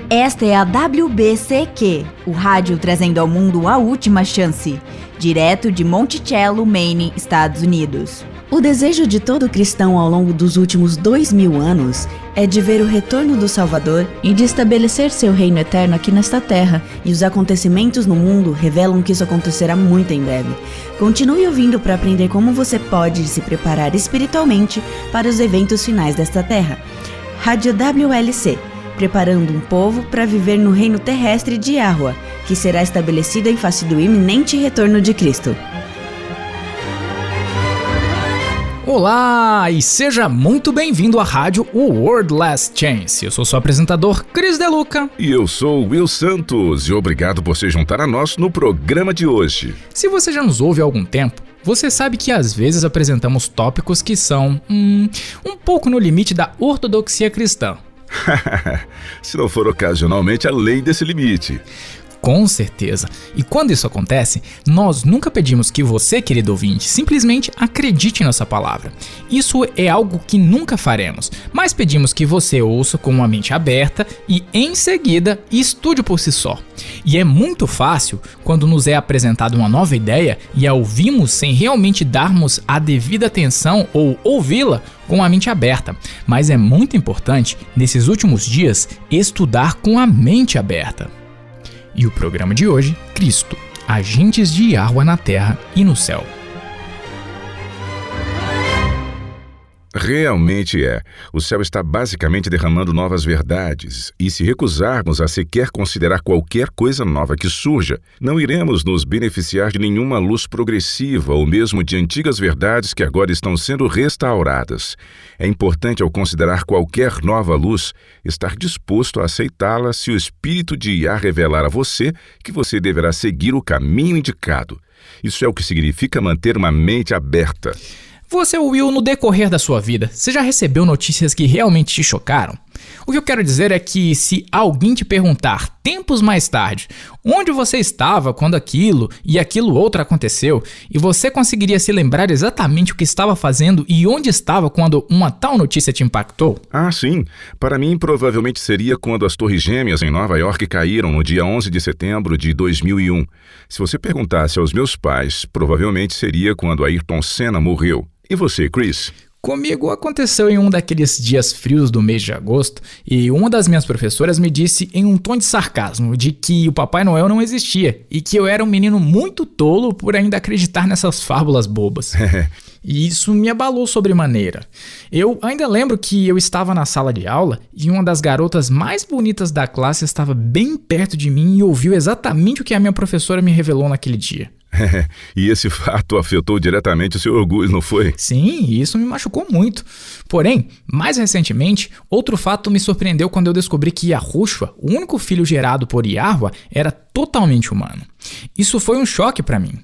Esta é a WBCQ, o rádio trazendo ao mundo a última chance, direto de Monticello, Maine, Estados Unidos. O desejo de todo cristão ao longo dos últimos 2000 anos é de ver o retorno do Salvador e de estabelecer seu reino eterno aqui nesta terra, e os acontecimentos no mundo revelam que isso acontecerá muito em breve. Continue ouvindo para aprender como você pode se preparar espiritualmente para os eventos finais desta terra. Rádio WLC, preparando um povo para viver no reino terrestre de Yahweh, que será estabelecido em face do iminente retorno de Cristo. Olá e seja muito bem-vindo à rádio World Last Chance. Eu sou seu apresentador, Cris Deluca. E eu sou Will Santos e obrigado por se juntar a nós no programa de hoje. Se você já nos ouve há algum tempo, você sabe que às vezes apresentamos tópicos que são um pouco no limite da ortodoxia cristã. Se não for ocasionalmente além desse limite. Com certeza. E quando isso acontece, nós nunca pedimos que você, querido ouvinte, simplesmente acredite em nossa palavra. Isso é algo que nunca faremos, mas pedimos que você ouça com uma mente aberta e, em seguida, estude por si só. E é muito fácil quando nos é apresentada uma nova ideia e a ouvimos sem realmente darmos a devida atenção ou ouvi-la com a mente aberta. Mas é muito importante, nesses últimos dias, estudar com a mente aberta. E o programa de hoje, Cristo, agentes de Yahweh na terra e no céu. Realmente é. O céu está basicamente derramando novas verdades, e se recusarmos a sequer considerar qualquer coisa nova que surja, não iremos nos beneficiar de nenhuma luz progressiva ou mesmo de antigas verdades que agora estão sendo restauradas. É importante, ao considerar qualquer nova luz, estar disposto a aceitá-la se o Espírito de Yah revelar a você que você deverá seguir o caminho indicado. Isso é o que significa manter uma mente aberta. Você, Will, no decorrer da sua vida, você já recebeu notícias que realmente te chocaram? O que eu quero dizer é que se alguém te perguntar, tempos mais tarde, onde você estava quando aquilo e aquilo outro aconteceu, e você conseguiria se lembrar exatamente o que estava fazendo e onde estava quando uma tal notícia te impactou? Ah, sim. Para mim, provavelmente seria quando as Torres Gêmeas em Nova York caíram no dia 11 de setembro de 2001. Se você perguntasse aos meus pais, provavelmente seria quando Ayrton Senna morreu. E você, Chris? Comigo aconteceu em um daqueles dias frios do mês de agosto e uma das minhas professoras me disse em um tom de sarcasmo de que o Papai Noel não existia e que eu era um menino muito tolo por ainda acreditar nessas fábulas bobas. E isso me abalou sobremaneira. Eu ainda lembro que eu estava na sala de aula e uma das garotas mais bonitas da classe estava bem perto de mim e ouviu exatamente o que a minha professora me revelou naquele dia. E esse fato afetou diretamente o seu orgulho, não foi? Sim, isso me machucou muito. Porém, mais recentemente, outro fato me surpreendeu quando eu descobri que Yahushua, o único filho gerado por Yahweh, era totalmente humano. Isso foi um choque para mim.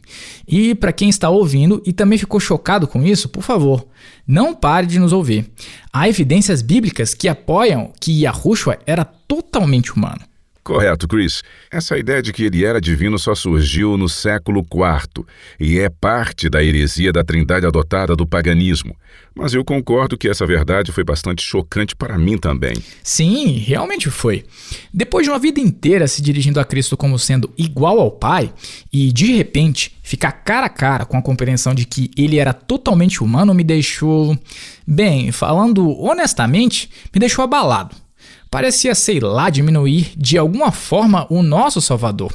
E para quem está ouvindo e também ficou chocado com isso, por favor, não pare de nos ouvir. Há evidências bíblicas que apoiam que Yahushua era totalmente humano. Correto, Chris. Essa ideia de que ele era divino só surgiu no século IV e é parte da heresia da trindade adotada do paganismo. Mas eu concordo que essa verdade foi bastante chocante para mim também. Sim, realmente foi. Depois de uma vida inteira se dirigindo a Cristo como sendo igual ao Pai e, de repente, ficar cara a cara com a compreensão de que ele era totalmente humano me deixou... Bem, falando honestamente, me deixou abalado. Parecia, sei lá, diminuir de alguma forma o nosso Salvador.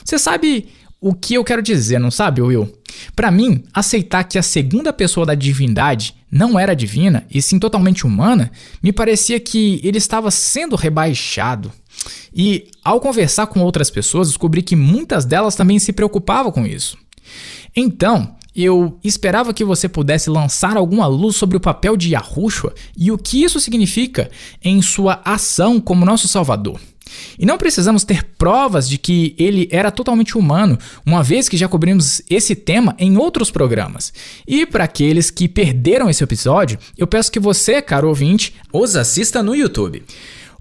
Você sabe o que eu quero dizer, não sabe, Will? Para mim, aceitar que a segunda pessoa da divindade não era divina e sim totalmente humana, me parecia que ele estava sendo rebaixado. E ao conversar com outras pessoas, descobri que muitas delas também se preocupavam com isso. Então, eu esperava que você pudesse lançar alguma luz sobre o papel de Yahushua e o que isso significa em sua ação como nosso Salvador. E não precisamos ter provas de que ele era totalmente humano, uma vez que já cobrimos esse tema em outros programas. E para aqueles que perderam esse episódio, eu peço que você, caro ouvinte, os assista no YouTube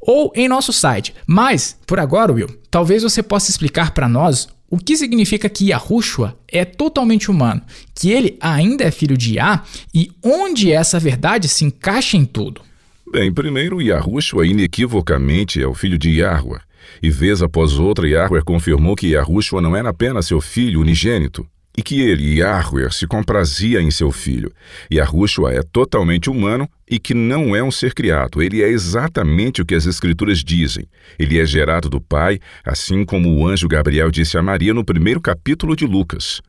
ou em nosso site. Mas, por agora, Will, talvez você possa explicar para nós o que significa que Yahushua é totalmente humano, que ele ainda é filho de Yah, e onde essa verdade se encaixa em tudo? Bem, primeiro, Yahushua inequivocamente é o filho de Yahweh, e vez após outra Yahweh confirmou que Yahushua não era apenas seu filho unigênito, e que ele, Yahweh, se comprazia em seu filho. Yahushua é totalmente humano e que não é um ser criado. Ele é exatamente o que as Escrituras dizem. Ele é gerado do Pai, assim como o anjo Gabriel disse a Maria no primeiro capítulo de Lucas.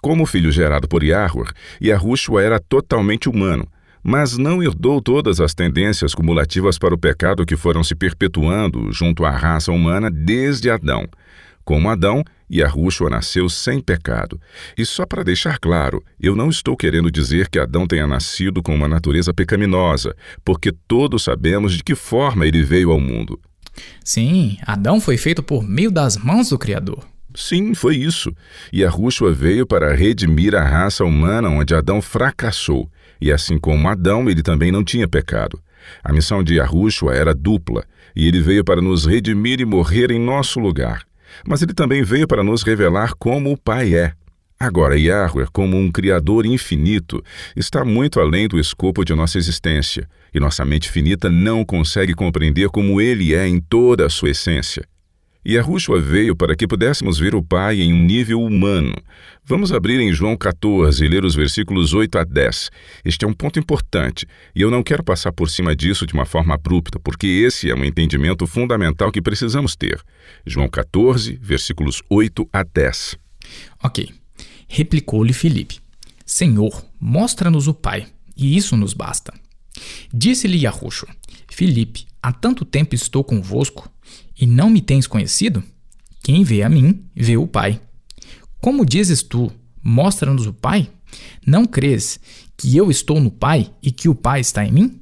Como filho gerado por Yahweh, Yahushua era totalmente humano, mas não herdou todas as tendências cumulativas para o pecado que foram se perpetuando junto à raça humana desde Adão. Como Adão, Yahushua nasceu sem pecado. E só para deixar claro, eu não estou querendo dizer que Adão tenha nascido com uma natureza pecaminosa, porque todos sabemos de que forma ele veio ao mundo. Sim, Adão foi feito por meio das mãos do Criador. Sim, foi isso. Yahushua veio para redimir a raça humana onde Adão fracassou. E assim como Adão, ele também não tinha pecado. A missão de Yahushua era dupla, e ele veio para nos redimir e morrer em nosso lugar. Mas ele também veio para nos revelar como o Pai é. Agora, Yahweh, como um Criador infinito, está muito além do escopo de nossa existência, e nossa mente finita não consegue compreender como ele é em toda a sua essência. Yahushua veio para que pudéssemos ver o Pai em um nível humano. Vamos abrir em João 14 e ler os versículos 8 a 10. Este é um ponto importante, e eu não quero passar por cima disso de uma forma abrupta, porque esse é um entendimento fundamental que precisamos ter. João 14, versículos 8 a 10. Ok. Replicou-lhe Filipe: Senhor, mostra-nos o Pai, e isso nos basta. Disse-lhe Yahushua: Filipe, há tanto tempo estou convosco, e não me tens conhecido? Quem vê a mim, vê o Pai. Como dizes tu, mostra-nos o Pai? Não crês que eu estou no Pai e que o Pai está em mim?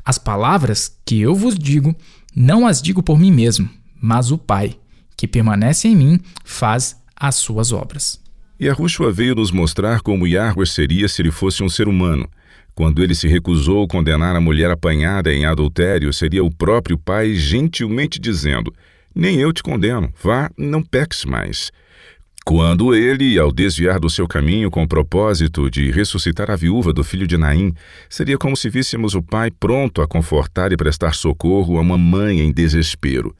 As palavras que eu vos digo, não as digo por mim mesmo, mas o Pai, que permanece em mim, faz as suas obras. Yahushua veio nos mostrar como Yahweh seria se ele fosse um ser humano. Quando ele se recusou a condenar a mulher apanhada em adultério, seria o próprio Pai gentilmente dizendo: nem eu te condeno, vá, não peques mais. Quando ele, ao desviar do seu caminho com o propósito de ressuscitar a viúva do filho de Naim, seria como se víssemos o Pai pronto a confortar e prestar socorro a uma mãe em desespero.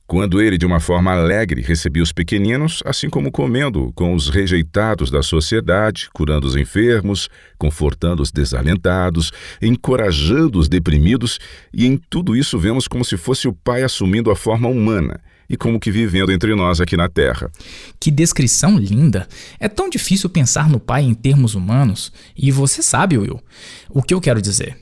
Quando ele, de uma forma alegre, recebia os pequeninos, assim como comendo com os rejeitados da sociedade, curando os enfermos, confortando os desalentados, encorajando os deprimidos, e em tudo isso vemos como se fosse o Pai assumindo a forma humana e como que vivendo entre nós aqui na Terra. Que descrição linda! É tão difícil pensar no Pai em termos humanos, e você sabe, Will, o que eu quero dizer.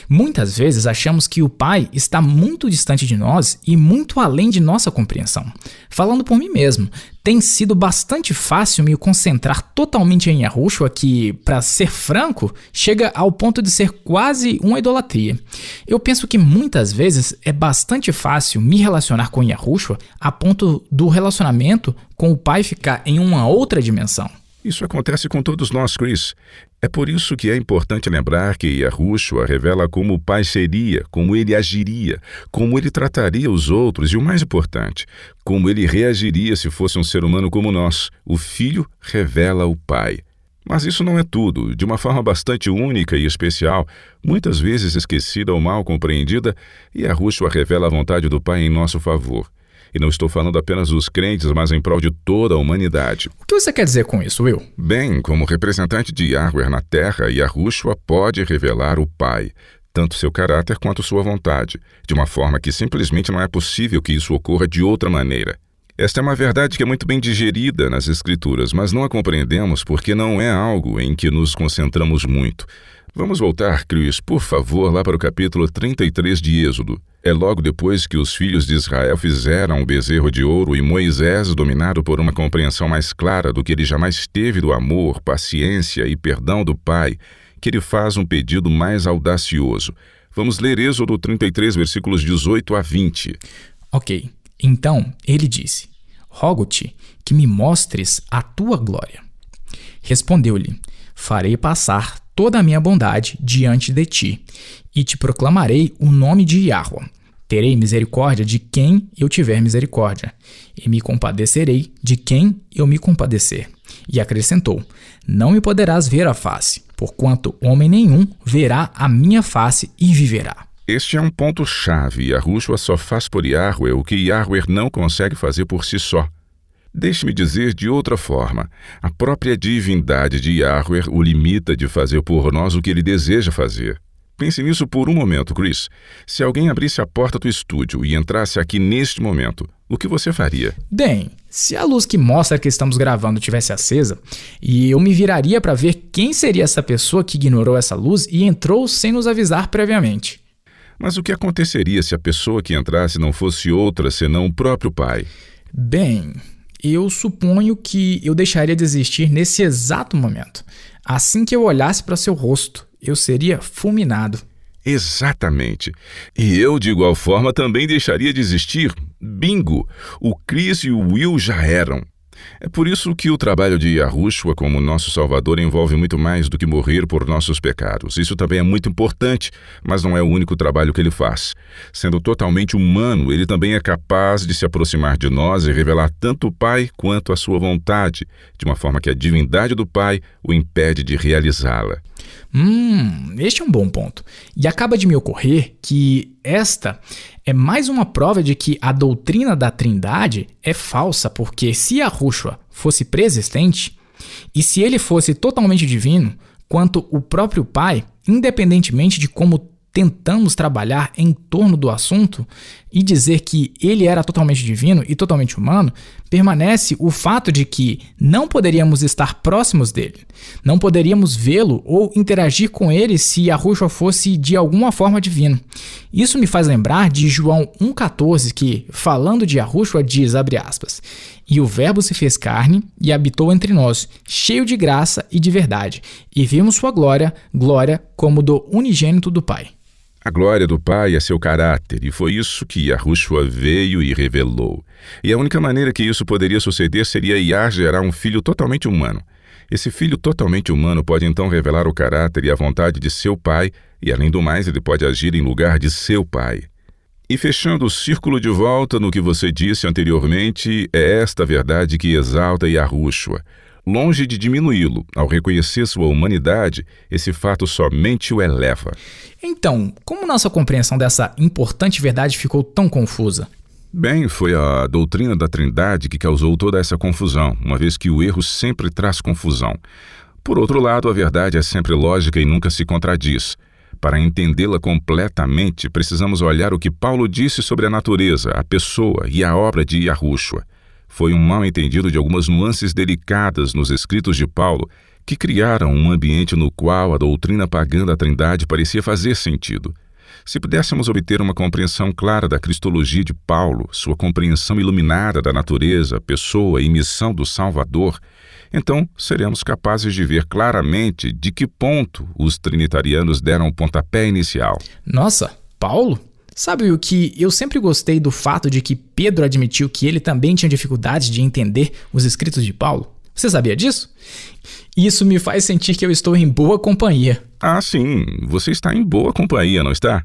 Muitas vezes achamos que o Pai está muito distante de nós e muito além de nossa compreensão. Falando por mim mesmo, tem sido bastante fácil me concentrar totalmente em Yahushua, que, para ser franco, chega ao ponto de ser quase uma idolatria. Eu penso que muitas vezes é bastante fácil me relacionar com Yahushua a ponto do relacionamento com o Pai ficar em uma outra dimensão. Isso acontece com todos nós, Chris. É por isso que é importante lembrar que Yahushua revela como o Pai seria, como ele agiria, como ele trataria os outros e, o mais importante, como ele reagiria se fosse um ser humano como nós. O Filho revela o Pai. Mas isso não é tudo. De uma forma bastante única e especial, muitas vezes esquecida ou mal compreendida, Yahushua revela a vontade do Pai em nosso favor. E não estou falando apenas dos crentes, mas em prol de toda a humanidade. O que você quer dizer com isso, Will? Bem, como representante de Yahweh na Terra, Yahushua pode revelar o Pai, tanto seu caráter quanto sua vontade, de uma forma que simplesmente não é possível que isso ocorra de outra maneira. Esta é uma verdade que é muito bem digerida nas Escrituras, mas não a compreendemos porque não é algo em que nos concentramos muito. Vamos voltar, Cris, por favor, lá para o capítulo 33 de Êxodo. É logo depois que os filhos de Israel fizeram o bezerro de ouro e Moisés, dominado por uma compreensão mais clara do que ele jamais teve do amor, paciência e perdão do Pai, que ele faz um pedido mais audacioso. Vamos ler Êxodo 33, versículos 18 a 20. Ok. Então ele disse: rogo-te que me mostres a tua glória. Respondeu-lhe: farei passar toda a minha bondade diante de ti, e te proclamarei o nome de Yahweh. Terei misericórdia de quem eu tiver misericórdia, e me compadecerei de quem eu me compadecer. E acrescentou: não me poderás ver a face, porquanto homem nenhum verá a minha face e viverá. Este é um ponto-chave. Yahushua só faz por Yahweh o que Yahweh não consegue fazer por si só. Deixe-me dizer de outra forma. A própria divindade de Yahweh o limita de fazer por nós o que ele deseja fazer. Pense nisso por um momento, Chris. Se alguém abrisse a porta do estúdio e entrasse aqui neste momento, o que você faria? Bem, se a luz que mostra que estamos gravando tivesse acesa, e eu me viraria para ver quem seria essa pessoa que ignorou essa luz e entrou sem nos avisar previamente. Mas o que aconteceria se a pessoa que entrasse não fosse outra senão o próprio Pai? Bem, eu suponho que eu deixaria de existir nesse exato momento. Assim que eu olhasse para seu rosto, eu seria fulminado. Exatamente. E eu, de igual forma, também deixaria de existir. Bingo! O Chris e o Will já eram. É por isso que o trabalho de Yahushua como nosso Salvador envolve muito mais do que morrer por nossos pecados. Isso também é muito importante, mas não é o único trabalho que ele faz. Sendo totalmente humano, ele também é capaz de se aproximar de nós e revelar tanto o Pai quanto a sua vontade, de uma forma que a divindade do Pai o impede de realizá-la. Este é um bom ponto. E acaba de me ocorrer que esta é mais uma prova de que a doutrina da Trindade é falsa, porque se Yahushua fosse preexistente, e se ele fosse totalmente divino, quanto o próprio Pai, independentemente de como tentamos trabalhar em torno do assunto e dizer que ele era totalmente divino e totalmente humano, permanece o fato de que não poderíamos estar próximos dele, não poderíamos vê-lo ou interagir com ele se Yahushua fosse de alguma forma divino. Isso me faz lembrar de João 1,14 que, falando de Yahushua, diz, abre aspas, e o verbo se fez carne e habitou entre nós, cheio de graça e de verdade, e vimos sua glória, glória como do unigênito do Pai. A glória do Pai é seu caráter, e foi isso que Yahushua veio e revelou. E a única maneira que isso poderia suceder seria Yah gerar um filho totalmente humano. Esse filho totalmente humano pode então revelar o caráter e a vontade de seu Pai, e além do mais, ele pode agir em lugar de seu Pai. E fechando o círculo de volta no que você disse anteriormente, é esta a verdade que exalta Yahushua. Longe de diminuí-lo, ao reconhecer sua humanidade, esse fato somente o eleva. Então, como nossa compreensão dessa importante verdade ficou tão confusa? Bem, foi a doutrina da Trindade que causou toda essa confusão, uma vez que o erro sempre traz confusão. Por outro lado, a verdade é sempre lógica e nunca se contradiz. Para entendê-la completamente, precisamos olhar o que Paulo disse sobre a natureza, a pessoa e a obra de Yahushua. Foi um mal-entendido de algumas nuances delicadas nos escritos de Paulo que criaram um ambiente no qual a doutrina pagã da Trindade parecia fazer sentido. Se pudéssemos obter uma compreensão clara da cristologia de Paulo, sua compreensão iluminada da natureza, pessoa e missão do Salvador, então seremos capazes de ver claramente de que ponto os trinitarianos deram o pontapé inicial. Nossa, Paulo? Sabe o que eu sempre gostei do fato de que Pedro admitiu que ele também tinha dificuldade de entender os escritos de Paulo? Você sabia disso? Isso me faz sentir que eu estou em boa companhia. Ah, sim, você está em boa companhia, não está?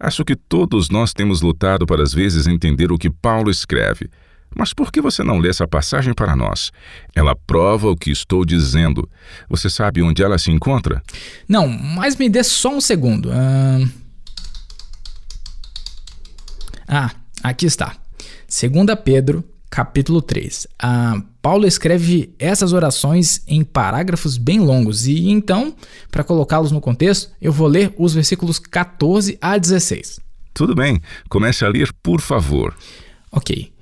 Acho que todos nós temos lutado para às vezes entender o que Paulo escreve. Mas por que você não lê essa passagem para nós? Ela prova o que estou dizendo. Você sabe onde ela se encontra? Não, mas me dê só um segundo. Aqui está. 2 Pedro, capítulo 3. Paulo escreve essas orações em parágrafos bem longos e então, para colocá-los no contexto, eu vou ler os versículos 14 a 16. Tudo bem, comece a ler, por favor. Ok.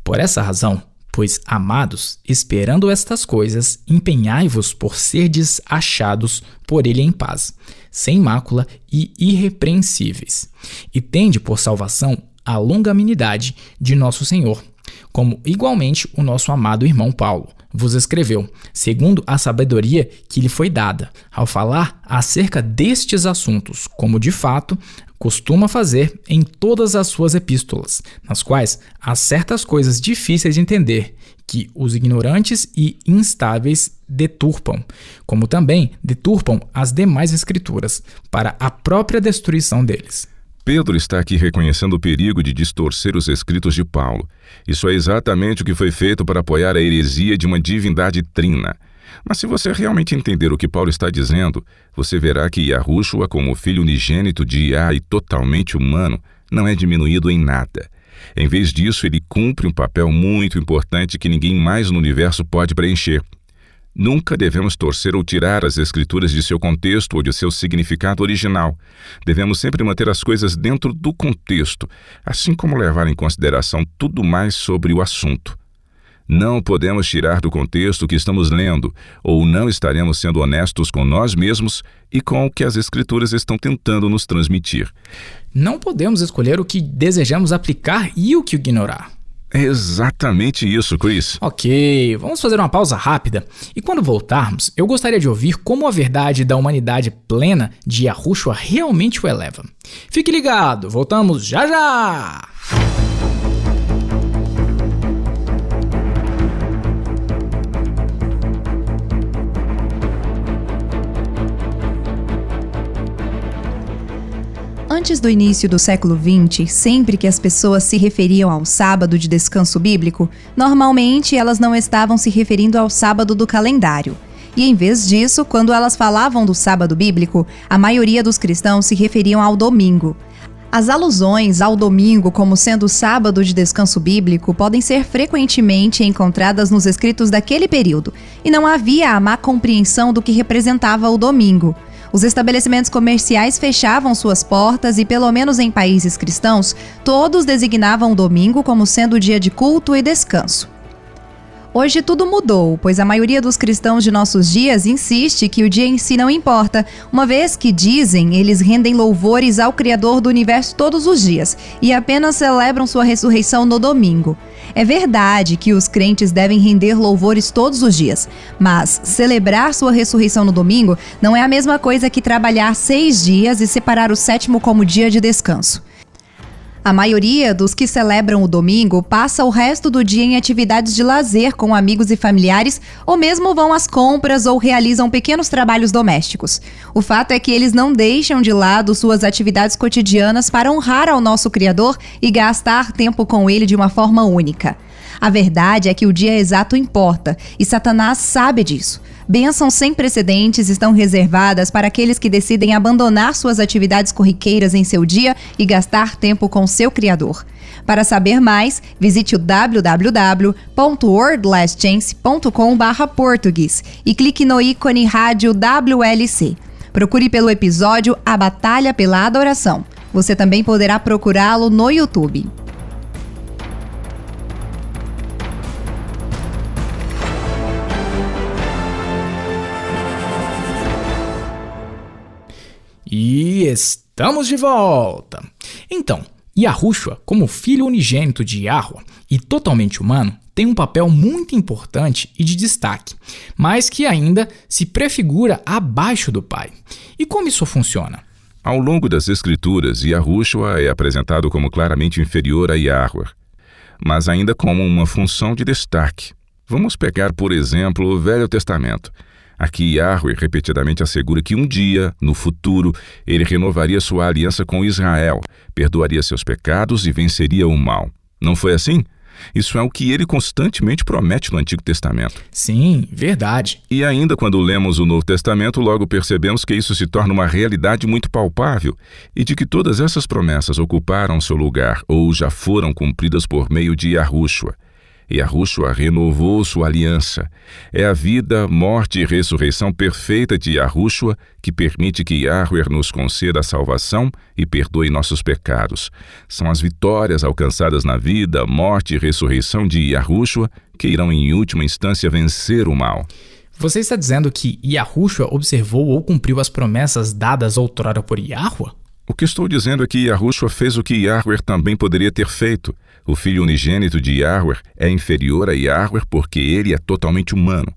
Por essa razão, pois, amados, esperando estas coisas, empenhai-vos por serdes achados por ele em paz, sem mácula e irrepreensíveis, e tende por salvação a longanimidade de nosso Senhor, como igualmente o nosso amado irmão Paulo vos escreveu, segundo a sabedoria que lhe foi dada, ao falar acerca destes assuntos, como de fato costuma fazer em todas as suas epístolas, nas quais há certas coisas difíceis de entender, que os ignorantes e instáveis deturpam, como também deturpam as demais escrituras, para a própria destruição deles. Pedro está aqui reconhecendo o perigo de distorcer os escritos de Paulo. Isso é exatamente o que foi feito para apoiar a heresia de uma divindade trina. Mas se você realmente entender o que Paulo está dizendo, você verá que Yahushua, como filho unigênito de Yah e totalmente humano, não é diminuído em nada. Em vez disso, ele cumpre um papel muito importante que ninguém mais no universo pode preencher. Nunca devemos torcer ou tirar as escrituras de seu contexto ou de seu significado original. Devemos sempre manter as coisas dentro do contexto, assim como levar em consideração tudo mais sobre o assunto. Não podemos tirar do contexto o que estamos lendo, ou não estaremos sendo honestos com nós mesmos e com o que as escrituras estão tentando nos transmitir. Não podemos escolher o que desejamos aplicar e o que ignorar. É exatamente isso, Chris. Ok, vamos fazer uma pausa rápida. E quando voltarmos, eu gostaria de ouvir como a verdade da humanidade plena de Yahushua realmente o eleva. Fique ligado, voltamos já já! Antes do início do século XX, sempre que as pessoas se referiam ao sábado de descanso bíblico, normalmente elas não estavam se referindo ao sábado do calendário. E em vez disso, quando elas falavam do sábado bíblico, a maioria dos cristãos se referiam ao domingo. As alusões ao domingo como sendo o sábado de descanso bíblico podem ser frequentemente encontradas nos escritos daquele período, e não havia a má compreensão do que representava o domingo. Os estabelecimentos comerciais fechavam suas portas e, pelo menos em países cristãos, todos designavam o domingo como sendo o dia de culto e descanso. Hoje tudo mudou, pois a maioria dos cristãos de nossos dias insiste que o dia em si não importa, uma vez que dizem eles rendem louvores ao Criador do universo todos os dias e apenas celebram sua ressurreição no domingo. É verdade que os crentes devem render louvores todos os dias, mas celebrar sua ressurreição no domingo não é a mesma coisa que trabalhar 6 dias e separar o 7º como dia de descanso. A maioria dos que celebram o domingo passa o resto do dia em atividades de lazer com amigos e familiares, ou mesmo vão às compras ou realizam pequenos trabalhos domésticos. O fato é que eles não deixam de lado suas atividades cotidianas para honrar ao nosso Criador e gastar tempo com Ele de uma forma única. A verdade é que o dia exato importa, e Satanás sabe disso. Bênçãos sem precedentes estão reservadas para aqueles que decidem abandonar suas atividades corriqueiras em seu dia e gastar tempo com seu Criador. Para saber mais, visite o www.wordlastchance.com/português e clique no ícone Rádio WLC. Procure pelo episódio A Batalha pela Adoração. Você também poderá procurá-lo no YouTube. E estamos de volta! Então, Yahushua, como filho unigênito de Yahweh e totalmente humano, tem um papel muito importante e de destaque, mas que ainda se prefigura abaixo do Pai. E como isso funciona? Ao longo das Escrituras, Yahushua é apresentado como claramente inferior a Yahweh, mas ainda como uma função de destaque. Vamos pegar, por exemplo, o Velho Testamento. Aqui Yahweh repetidamente assegura que um dia, no futuro, ele renovaria sua aliança com Israel, perdoaria seus pecados e venceria o mal. Não foi assim? Isso é o que ele constantemente promete no Antigo Testamento. Sim, verdade. E ainda quando lemos o Novo Testamento, logo percebemos que isso se torna uma realidade muito palpável e de que todas essas promessas ocuparam seu lugar ou já foram cumpridas por meio de Yahushua. Yahushua renovou sua aliança. É a vida, morte e ressurreição perfeita de Yahushua que permite que Yahweh nos conceda a salvação e perdoe nossos pecados. São as vitórias alcançadas na vida, morte e ressurreição de Yahushua que irão em última instância vencer o mal. Você está dizendo que Yahushua observou ou cumpriu as promessas dadas outrora por Yahweh? O que estou dizendo é que Yahushua fez o que Yahweh também poderia ter feito. O filho unigênito de Yahweh é inferior a Yahweh porque ele é totalmente humano.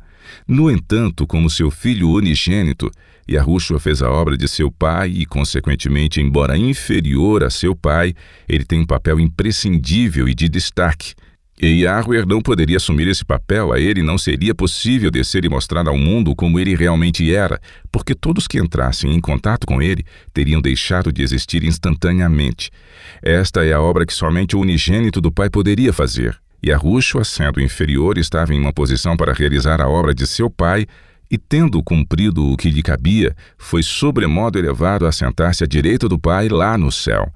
No entanto, como seu filho unigênito, Yahushua fez a obra de seu pai e, consequentemente, embora inferior a seu pai, ele tem um papel imprescindível e de destaque. E Yahweh não poderia assumir esse papel, a ele não seria possível descer e mostrar ao mundo como ele realmente era, porque todos que entrassem em contato com ele teriam deixado de existir instantaneamente. Esta é a obra que somente o unigênito do Pai poderia fazer. Yahushua, sendo inferior, estava em uma posição para realizar a obra de seu Pai e, tendo cumprido o que lhe cabia, foi sobremodo elevado a sentar-se à direita do Pai lá no céu.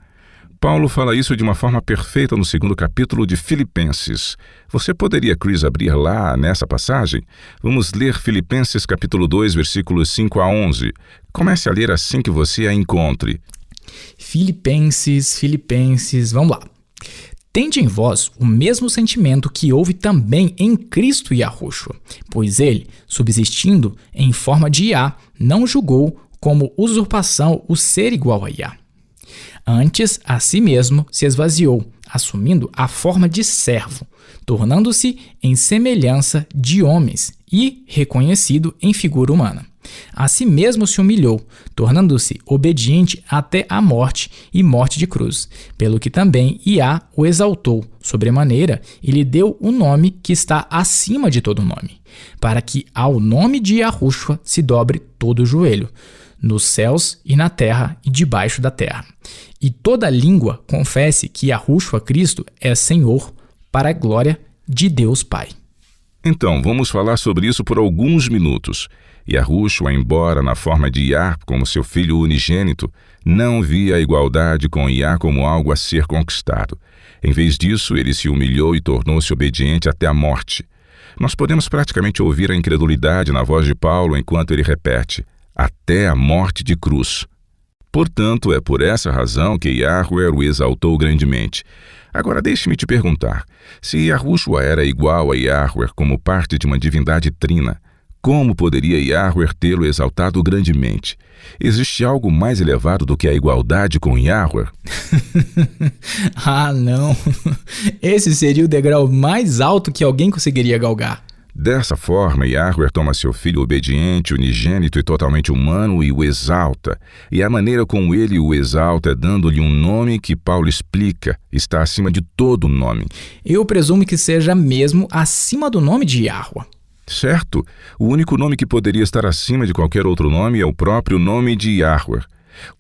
Paulo fala isso de uma forma perfeita no 2º capítulo de Filipenses. Você poderia, Chris, abrir lá nessa passagem? Vamos ler Filipenses capítulo 2, versículos 5 a 11. Comece a ler assim que você a encontre. Filipenses, vamos lá. Tende em vós o mesmo sentimento que houve também em Cristo Yahushua, pois ele, subsistindo em forma de Iá, não julgou como usurpação o ser igual a Iá. Antes, a si mesmo se esvaziou, assumindo a forma de servo, tornando-se em semelhança de homens e reconhecido em figura humana. A si mesmo se humilhou, tornando-se obediente até a morte e morte de cruz, pelo que também Iá o exaltou sobremaneira e lhe deu o nome que está acima de todo nome, para que ao nome de Yahushua se dobre todo o joelho, nos céus e na terra e debaixo da terra. E toda língua confesse que Yahushua Cristo é Senhor, para a glória de Deus Pai. Então, vamos falar sobre isso por alguns minutos. Yahushua, embora na forma de Iá, como seu filho unigênito, não via a igualdade com Iá como algo a ser conquistado. Em vez disso, ele se humilhou e tornou-se obediente até a morte. Nós podemos praticamente ouvir a incredulidade na voz de Paulo enquanto ele repete: até a morte de cruz. Portanto, é por essa razão que Yahweh o exaltou grandemente. Agora deixe-me te perguntar, se Yahushua era igual a Yahweh como parte de uma divindade trina, como poderia Yahweh tê-lo exaltado grandemente? Existe algo mais elevado do que a igualdade com Yahweh? Ah, não! Esse seria o degrau mais alto que alguém conseguiria galgar. Dessa forma, Yahweh toma seu filho obediente, unigênito e totalmente humano e o exalta. E a maneira como ele o exalta é dando-lhe um nome que Paulo explica, está acima de todo nome. Eu presumo que seja mesmo acima do nome de Yahweh. Certo. O único nome que poderia estar acima de qualquer outro nome é o próprio nome de Yahweh.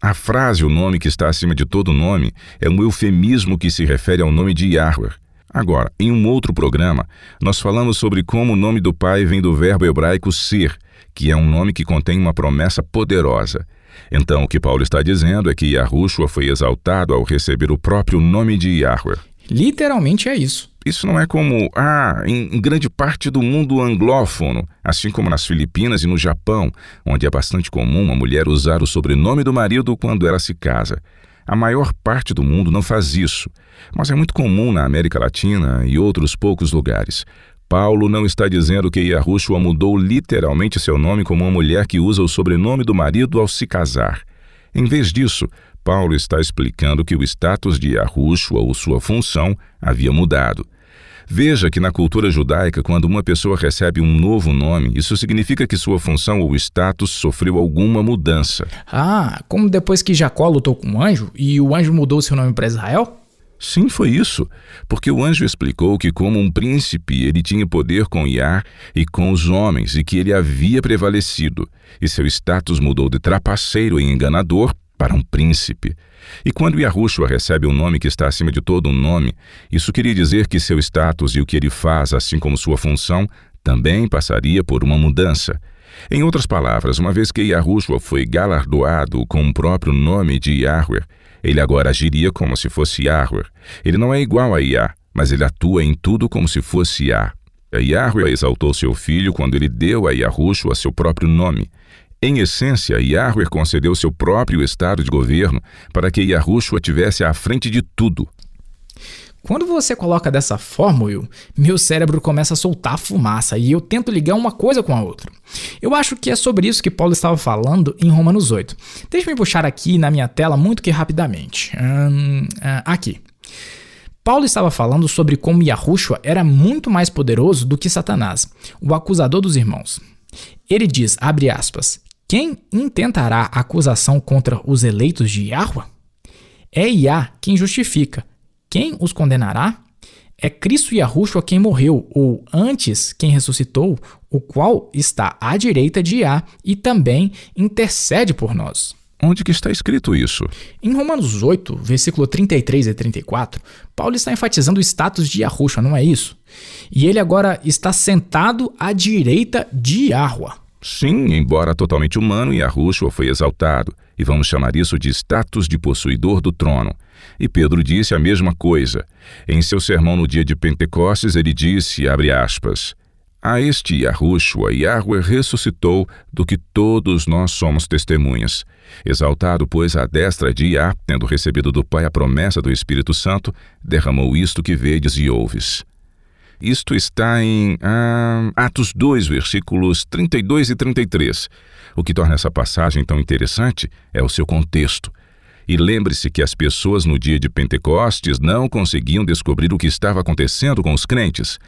A frase "o nome que está acima de todo nome" é um eufemismo que se refere ao nome de Yahweh. Agora, em um outro programa, nós falamos sobre como o nome do Pai vem do verbo hebraico ser, que é um nome que contém uma promessa poderosa. Então, o que Paulo está dizendo é que Yahushua foi exaltado ao receber o próprio nome de Yahweh. Literalmente é isso. Isso não é como, em grande parte do mundo anglófono, assim como nas Filipinas e no Japão, onde é bastante comum uma mulher usar o sobrenome do marido quando ela se casa. A maior parte do mundo não faz isso, mas é muito comum na América Latina e outros poucos lugares. Paulo não está dizendo que Yahushua mudou literalmente seu nome como uma mulher que usa o sobrenome do marido ao se casar. Em vez disso, Paulo está explicando que o status de Yahushua ou sua função havia mudado. Veja que na cultura judaica, quando uma pessoa recebe um novo nome, isso significa que sua função ou status sofreu alguma mudança. Ah, como depois que Jacó lutou com um anjo e o anjo mudou seu nome para Israel? Sim, foi isso, porque o anjo explicou que como um príncipe ele tinha poder com Iá e com os homens e que ele havia prevalecido, e seu status mudou de trapaceiro e enganador para um príncipe. E quando Yahushua recebe um nome que está acima de todo um nome, isso queria dizer que seu status e o que ele faz, assim como sua função, também passaria por uma mudança. Em outras palavras, uma vez que Yahushua foi galardoado com o próprio nome de Yahweh, ele agora agiria como se fosse Yahweh. Ele não é igual a Iá, mas ele atua em tudo como se fosse Iá. Yahweh exaltou seu filho quando ele deu a Yahushua seu próprio nome. Em essência, Yahweh concedeu seu próprio estado de governo para que Yahushua tivesse à frente de tudo. Quando você coloca dessa forma, Will, meu cérebro começa a soltar fumaça e eu tento ligar uma coisa com a outra. Eu acho que é sobre isso que Paulo estava falando em Romanos 8. Deixa eu puxar aqui na minha tela muito que rapidamente. Aqui. Paulo estava falando sobre como Yahushua era muito mais poderoso do que Satanás, o acusador dos irmãos. Ele diz, abre aspas, quem intentará acusação contra os eleitos de Yahweh? É Iá quem justifica. Quem os condenará? É Cristo Yahushua quem morreu, ou antes quem ressuscitou, o qual está à direita de Yah e também intercede por nós. Onde que está escrito isso? Em Romanos 8, versículo 33 e 34, Paulo está enfatizando o status de Yahushua, não é isso? E ele agora está sentado à direita de Yahweh. Sim, embora totalmente humano, Yahushua foi exaltado, e vamos chamar isso de status de possuidor do trono. E Pedro disse a mesma coisa. Em seu sermão no dia de Pentecostes, ele disse, abre aspas, a este Yahushua, Yahweh ressuscitou, do que todos nós somos testemunhas. Exaltado, pois, à destra de Yah, tendo recebido do Pai a promessa do Espírito Santo, derramou isto que vedes e ouves. Isto está em Atos 2, versículos 32 e 33. O que torna essa passagem tão interessante é o seu contexto. E lembre-se que as pessoas no dia de Pentecostes não conseguiam descobrir o que estava acontecendo com os crentes.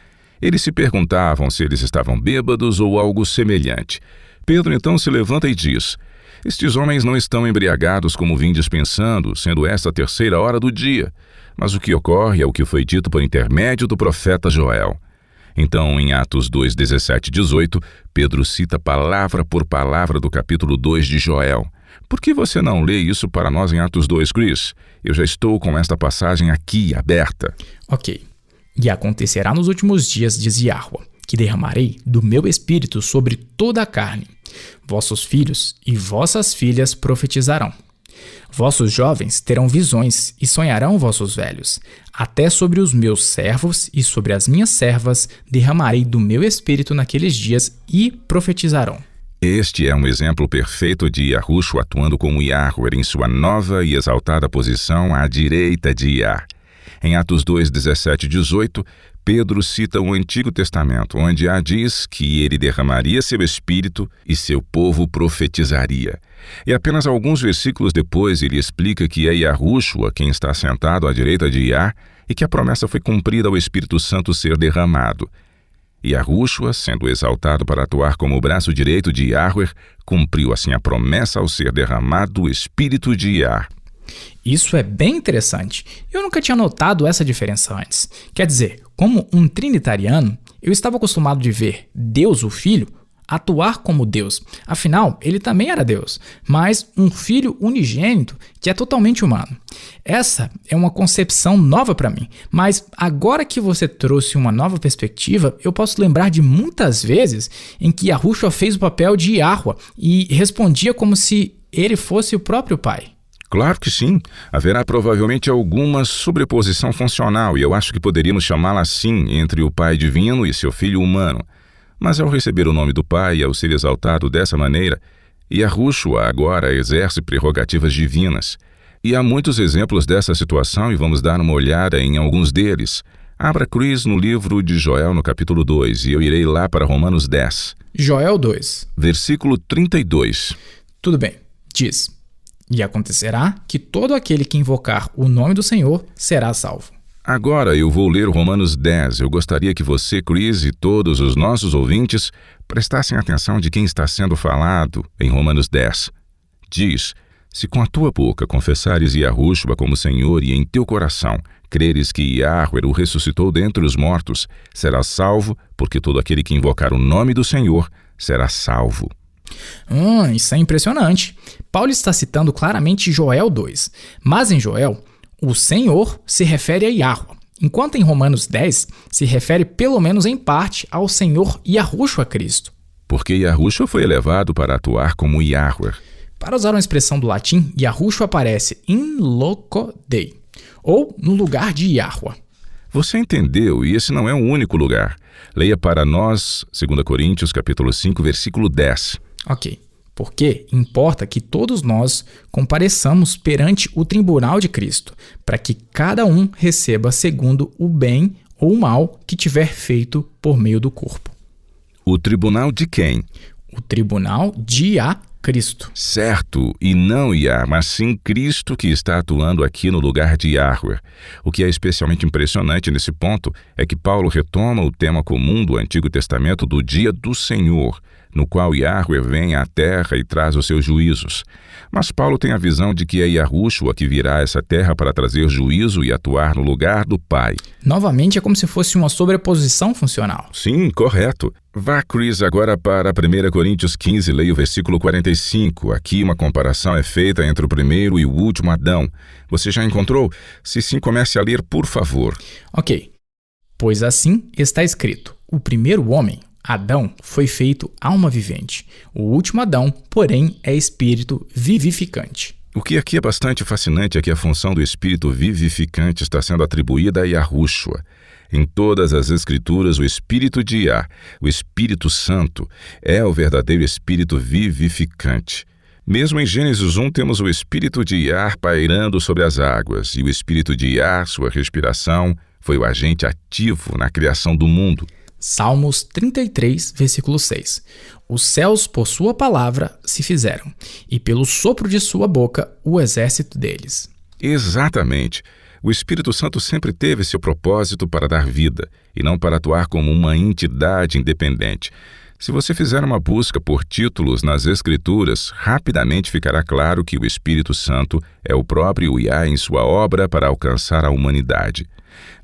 Eles se perguntavam se eles estavam bêbados ou algo semelhante. Pedro então se levanta e diz, estes homens não estão embriagados como vindes pensando, sendo esta a 3ª hora do dia. Mas o que ocorre é o que foi dito por intermédio do profeta Joel. Então, em Atos 2, 17 e 18, Pedro cita palavra por palavra do capítulo 2 de Joel. Por que você não lê isso para nós em Atos 2, Chris? Eu já estou com esta passagem aqui, aberta. Ok. E acontecerá nos últimos dias, diz Yahweh, que derramarei do meu espírito sobre toda a carne. Vossos filhos e vossas filhas profetizarão. Vossos jovens terão visões e sonharão vossos velhos. Até sobre os meus servos e sobre as minhas servas derramarei do meu espírito naqueles dias e profetizarão. Este é um exemplo perfeito de Yahushua atuando como Yahweh em sua nova e exaltada posição à direita de Yah. Em Atos 2, 17 e 18, Pedro cita o Antigo Testamento, onde Yah diz que ele derramaria seu espírito e seu povo profetizaria. E apenas alguns versículos depois ele explica que é Yahushua quem está sentado à direita de Yah e que a promessa foi cumprida ao Espírito Santo ser derramado. Yahushua, sendo exaltado para atuar como o braço direito de Yahweh, cumpriu assim a promessa ao ser derramado o Espírito de Yah. Isso é bem interessante. Eu nunca tinha notado essa diferença antes. Quer dizer, como um trinitariano, eu estava acostumado de ver Deus, o Filho, atuar como Deus. Afinal, ele também era Deus, mas um filho unigênito que é totalmente humano. Essa é uma concepção nova para mim, mas agora que você trouxe uma nova perspectiva, eu posso lembrar de muitas vezes em que Yahushua fez o papel de Yahweh e respondia como se ele fosse o próprio Pai. Claro que sim. Haverá provavelmente alguma sobreposição funcional, e eu acho que poderíamos chamá-la assim, entre o Pai divino e seu Filho humano. Mas ao receber o nome do Pai e ao ser exaltado dessa maneira, Yahushua agora exerce prerrogativas divinas. E há muitos exemplos dessa situação e vamos dar uma olhada em alguns deles. Abra Chris no livro de Joel no capítulo 2 e eu irei lá para Romanos 10. Joel 2. Versículo 32. Tudo bem. Diz: e acontecerá que todo aquele que invocar o nome do Senhor será salvo. Agora eu vou ler Romanos 10. Eu gostaria que você, Chris, e todos os nossos ouvintes prestassem atenção de quem está sendo falado em Romanos 10. Diz: se com a tua boca confessares Yahushua como Senhor e em teu coração creres que Yahweh o ressuscitou dentre os mortos, serás salvo, porque todo aquele que invocar o nome do Senhor será salvo. Isso é impressionante. Paulo está citando claramente Joel 2, mas em Joel, o Senhor se refere a Yahweh, enquanto em Romanos 10 se refere pelo menos em parte ao Senhor Yahushua Cristo. Porque Yahushua foi elevado para atuar como Yahweh. Para usar uma expressão do latim, Yahushua aparece in loco Dei, ou no lugar de Yahweh. Você entendeu, e esse não é o único lugar. Leia para nós 2 Coríntios capítulo 5, versículo 10. Ok, porque importa que todos nós compareçamos perante o tribunal de Cristo, para que cada um receba segundo o bem ou o mal que tiver feito por meio do corpo. O tribunal de quem? O tribunal de Cristo. Certo, e não Yah, mas sim Cristo que está atuando aqui no lugar de Yahweh. O que é especialmente impressionante nesse ponto é que Paulo retoma o tema comum do Antigo Testamento do dia do Senhor. no qual Yahweh vem à terra e traz os seus juízos. Mas Paulo tem a visão de que é Yahushua que virá a essa terra para trazer juízo e atuar no lugar do Pai. Novamente, é como se fosse uma sobreposição funcional. Sim, correto. Vá, Chris, agora para 1 Coríntios 15, leia o versículo 45. Aqui uma comparação é feita entre o primeiro e o último Adão. Você já encontrou? Se sim, comece a ler, por favor. Ok. Pois assim está escrito: o primeiro homem, Adão, foi feito alma vivente. O último Adão, porém, é espírito vivificante. O que aqui é bastante fascinante é que a função do espírito vivificante está sendo atribuída a Yahushua. Em todas as Escrituras, o Espírito de Yah, o Espírito Santo, é o verdadeiro Espírito vivificante. Mesmo em Gênesis 1, temos o Espírito de Yah pairando sobre as águas, e o Espírito de Yah, sua respiração, foi o agente ativo na criação do mundo. Salmos 33, versículo 6. Os céus por sua palavra se fizeram, e pelo sopro de sua boca o exército deles. Exatamente. O Espírito Santo sempre teve seu propósito para dar vida, e não para atuar como uma entidade independente. Se você fizer uma busca por títulos nas Escrituras, rapidamente ficará claro que o Espírito Santo é o próprio Yah em sua obra para alcançar a humanidade.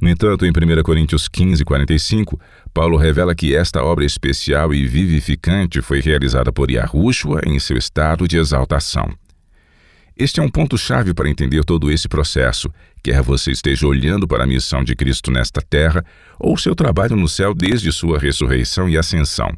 No entanto, em 1 Coríntios 15, 45, Paulo revela que esta obra especial e vivificante foi realizada por Yahushua em seu estado de exaltação. Este é um ponto-chave para entender todo esse processo, quer você esteja olhando para a missão de Cristo nesta terra ou seu trabalho no céu desde sua ressurreição e ascensão.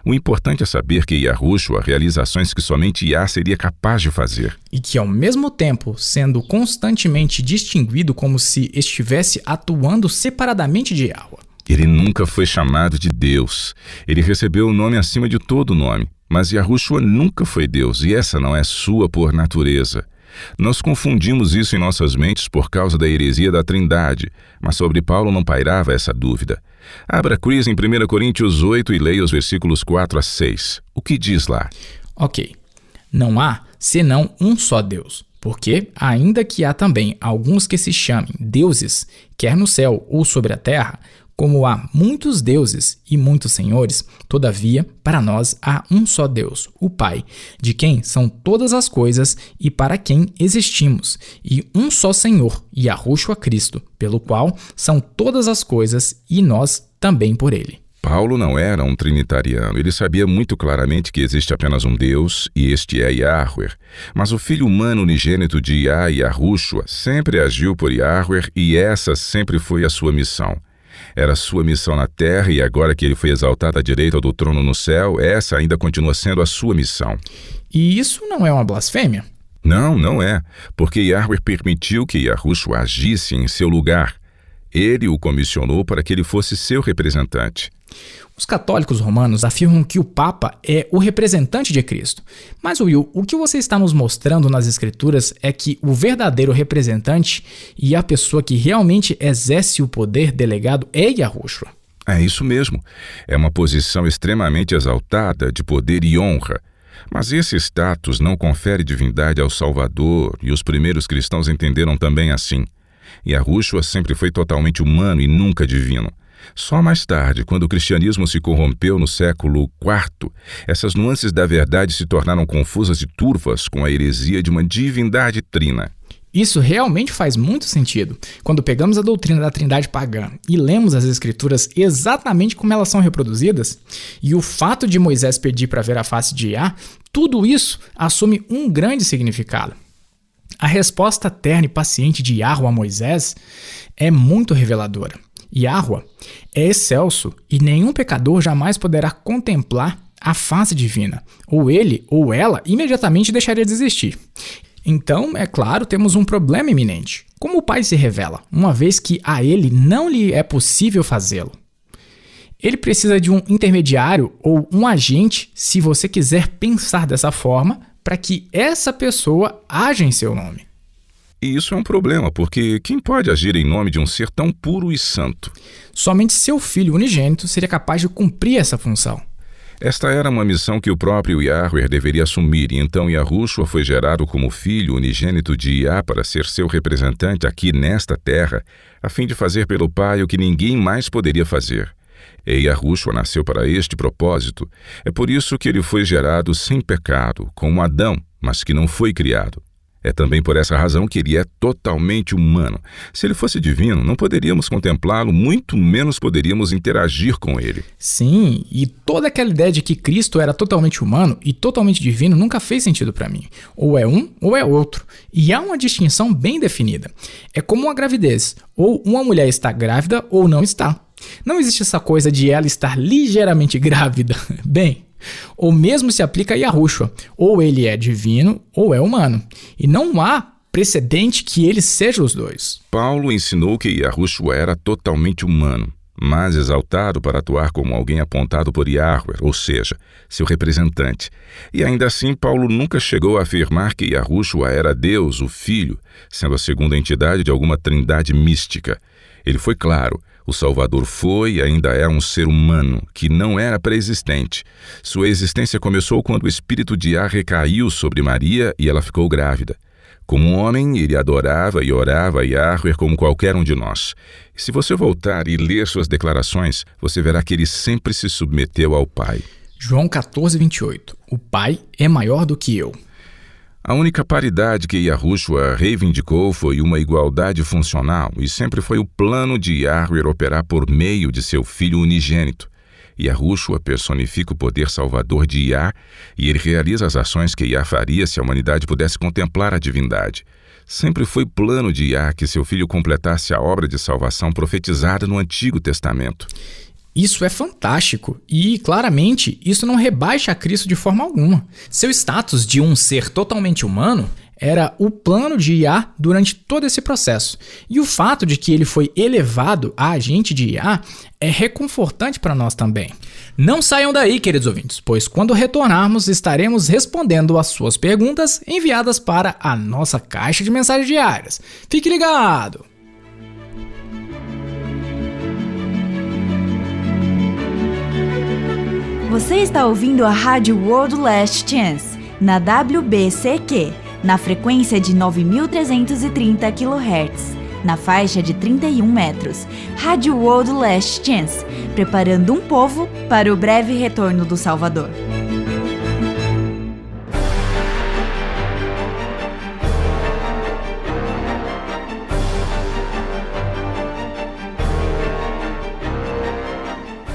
O importante é saber que Yahushua realiza ações que somente Yah seria capaz de fazer. E que, ao mesmo tempo, sendo constantemente distinguido como se estivesse atuando separadamente de Yahweh. Ele nunca foi chamado de Deus. Ele recebeu o nome acima de todo nome. Mas Yahushua nunca foi Deus, e essa não é sua por natureza. Nós confundimos isso em nossas mentes por causa da heresia da Trindade, mas sobre Paulo não pairava essa dúvida. Abra Chris em 1 Coríntios 8 e leia os versículos 4 a 6. O que diz lá? Ok. Não há senão um só Deus, porque, ainda que há também alguns que se chamem deuses, quer no céu ou sobre a terra, como há muitos deuses e muitos senhores, todavia, para nós há um só Deus, o Pai, de quem são todas as coisas e para quem existimos, e um só Senhor, Yahushua Cristo, pelo qual são todas as coisas e nós também por ele. Paulo não era um trinitariano. Ele sabia muito claramente que existe apenas um Deus, e este é Yahweh. Mas o Filho humano unigênito de Yah, Yahushua, sempre agiu por Yahweh, e essa sempre foi a sua missão. Era sua missão na terra, e agora que ele foi exaltado à direita do trono no céu, essa ainda continua sendo a sua missão. E isso não é uma blasfêmia? Não, não é, porque Yahweh permitiu que Yahushua agisse em seu lugar. Ele o comissionou para que ele fosse seu representante. Os católicos romanos afirmam que o Papa é o representante de Cristo. Mas, Will, o que você está nos mostrando nas Escrituras é que o verdadeiro representante e a pessoa que realmente exerce o poder delegado é Yahushua. É isso mesmo. É uma posição extremamente exaltada de poder e honra. Mas esse status não confere divindade ao Salvador, e os primeiros cristãos entenderam também assim. Yahushua sempre foi totalmente humano e nunca divino. Só mais tarde, quando o cristianismo se corrompeu no século IV, essas nuances da verdade se tornaram confusas e turvas com a heresia de uma divindade trina. Isso realmente faz muito sentido. Quando pegamos a doutrina da Trindade pagã e lemos as Escrituras exatamente como elas são reproduzidas, e o fato de Moisés pedir para ver a face de Yah, tudo isso assume um grande significado. A resposta terna e paciente de Yahweh a Moisés é muito reveladora. Yahweh é excelso e nenhum pecador jamais poderá contemplar a face divina. Ou ele ou ela imediatamente deixaria de existir. Então, é claro, temos um problema iminente. Como o Pai se revela, uma vez que a ele não lhe é possível fazê-lo? Ele precisa de um intermediário ou um agente, se você quiser pensar dessa forma, para que essa pessoa haja em seu nome. E isso é um problema, porque quem pode agir em nome de um ser tão puro e santo? Somente seu filho unigênito seria capaz de cumprir essa função. Esta era uma missão que o próprio Yahweh deveria assumir, e então Yahushua foi gerado como filho unigênito de Yah para ser seu representante aqui nesta terra, a fim de fazer pelo Pai o que ninguém mais poderia fazer. E Yahushua nasceu para este propósito. É por isso que ele foi gerado sem pecado, como Adão, mas que não foi criado. É também por essa razão que ele é totalmente humano. Se ele fosse divino, não poderíamos contemplá-lo, muito menos poderíamos interagir com ele. Sim, e toda aquela ideia de que Cristo era totalmente humano e totalmente divino nunca fez sentido para mim. Ou é um ou é outro. E há uma distinção bem definida. É como uma gravidez. Ou uma mulher está grávida ou não está. Não existe essa coisa de ela estar ligeiramente grávida. Bem, ou mesmo se aplica a Yahushua. Ou ele é divino ou é humano. E não há precedente que ele seja os dois. Paulo ensinou que Yahushua era totalmente humano, mas exaltado para atuar como alguém apontado por Yahweh, ou seja, seu representante. E ainda assim, Paulo nunca chegou a afirmar que Yahushua era Deus, o Filho, sendo a segunda entidade de alguma trindade mística. Ele foi claro. O Salvador foi e ainda é um ser humano, que não era pré-existente. Sua existência começou quando o Espírito de Yah recaiu sobre Maria e ela ficou grávida. Como um homem, ele adorava e orava a Yahweh como qualquer um de nós. E se você voltar e ler suas declarações, você verá que ele sempre se submeteu ao Pai. João 14:28. O Pai é maior do que eu. A única paridade que Yahushua reivindicou foi uma igualdade funcional e sempre foi o plano de Yahweh operar por meio de seu Filho unigênito. Yahushua personifica o poder salvador de Yah e ele realiza as ações que Yah faria se a humanidade pudesse contemplar a divindade. Sempre foi plano de Yah que seu Filho completasse a obra de salvação profetizada no Antigo Testamento. Isso é fantástico e, claramente, isso não rebaixa a Cristo de forma alguma. Seu status de um ser totalmente humano era o plano de Yah durante todo esse processo. E o fato de que ele foi elevado a agente de Yah é reconfortante para nós também. Não saiam daí, queridos ouvintes, pois quando retornarmos estaremos respondendo às suas perguntas enviadas para a nossa caixa de mensagens diárias. Fique ligado! Você está ouvindo a Rádio World Last Chance, na WBCQ, na frequência de 9.330 kHz, na faixa de 31 metros. Rádio World Last Chance, preparando um povo para o breve retorno do Salvador.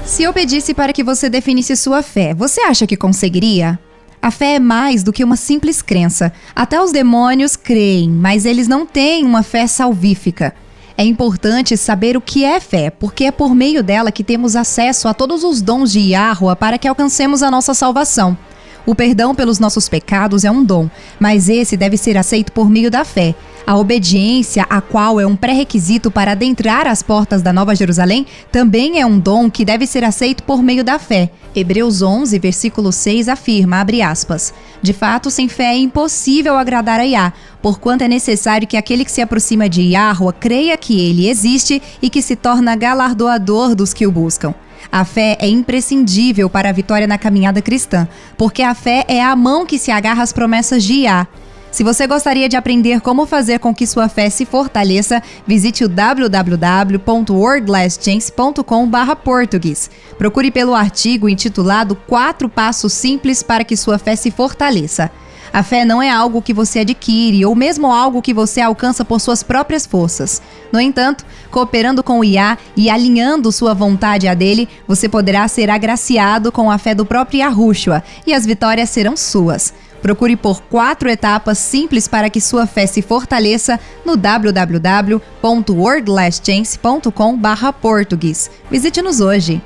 Se eu pedisse para que você definisse sua fé, você acha que conseguiria? A fé é mais do que uma simples crença. Até os demônios creem, mas eles não têm uma fé salvífica. É importante saber o que é fé, porque é por meio dela que temos acesso a todos os dons de Yahuwah para que alcancemos a nossa salvação. O perdão pelos nossos pecados é um dom, mas esse deve ser aceito por meio da fé. A obediência, a qual é um pré-requisito para adentrar as portas da Nova Jerusalém, também é um dom que deve ser aceito por meio da fé. Hebreus 11, versículo 6 afirma, abre aspas, de fato, sem fé é impossível agradar a Yah, porquanto é necessário que aquele que se aproxima de Yahuwah creia que ele existe e que se torna galardoador dos que o buscam. A fé é imprescindível para a vitória na caminhada cristã, porque a fé é a mão que se agarra às promessas de Yah. Se você gostaria de aprender como fazer com que sua fé se fortaleça, visite o www.wordlastchance.com/português. Procure pelo artigo intitulado 4 passos simples para que sua fé se fortaleça. A fé não é algo que você adquire ou mesmo algo que você alcança por suas próprias forças. No entanto, cooperando com o Yah e alinhando sua vontade à dele, você poderá ser agraciado com a fé do próprio Yahushua e as vitórias serão suas. Procure por 4 etapas simples para que sua fé se fortaleça no www.wordlastchance.com/português. Visite-nos hoje.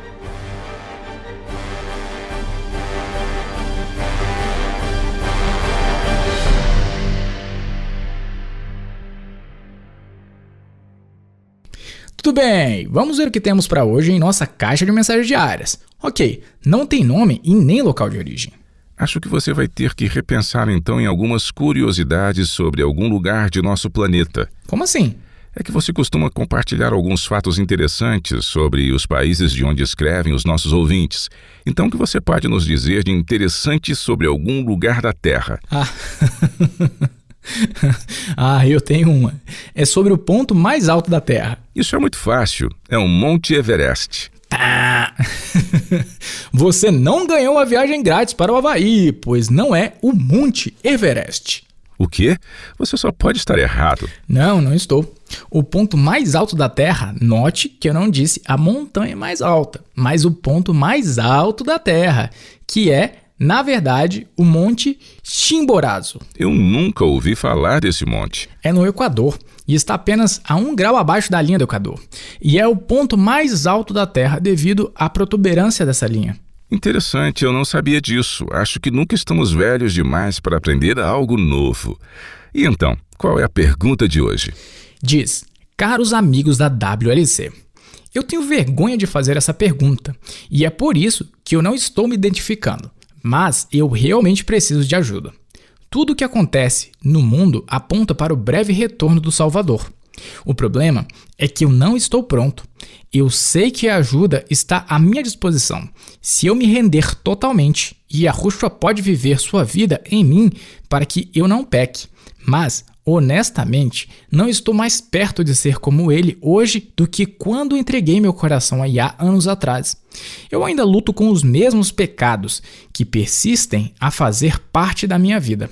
Tudo bem, vamos ver o que temos para hoje em nossa caixa de mensagens diárias. Ok, não tem nome e nem local de origem. Acho que você vai ter que repensar então em algumas curiosidades sobre algum lugar de nosso planeta. Como assim? É que você costuma compartilhar alguns fatos interessantes sobre os países de onde escrevem os nossos ouvintes. Então, o que você pode nos dizer de interessante sobre algum lugar da Terra? Eu tenho uma. É sobre o ponto mais alto da Terra. Isso é muito fácil. É o Monte Everest. Tá. Você não ganhou uma viagem grátis para o Havaí, pois não é o Monte Everest. O quê? Você só pode estar errado. Não estou. O ponto mais alto da Terra, note que eu não disse a montanha mais alta, mas o ponto mais alto da Terra, que é, na verdade, o Monte Chimborazo. Eu nunca ouvi falar desse monte. É no Equador e está apenas a 1 grau abaixo da linha do Equador. E é o ponto mais alto da Terra devido à protuberância dessa linha. Interessante, eu não sabia disso. Acho que nunca estamos velhos demais para aprender algo novo. E então, qual é a pergunta de hoje? Diz: caros amigos da WLC, eu tenho vergonha de fazer essa pergunta e é por isso que eu não estou me identificando, mas eu realmente preciso de ajuda. Tudo o que acontece no mundo aponta para o breve retorno do Salvador. O problema é que eu não estou pronto. Eu sei que a ajuda está à minha disposição. Se eu me render totalmente, Yahushua pode viver sua vida em mim para que eu não peque. Mas, honestamente, não estou mais perto de ser como ele hoje do que quando entreguei meu coração a Yah anos atrás. Eu ainda luto com os mesmos pecados que persistem a fazer parte da minha vida.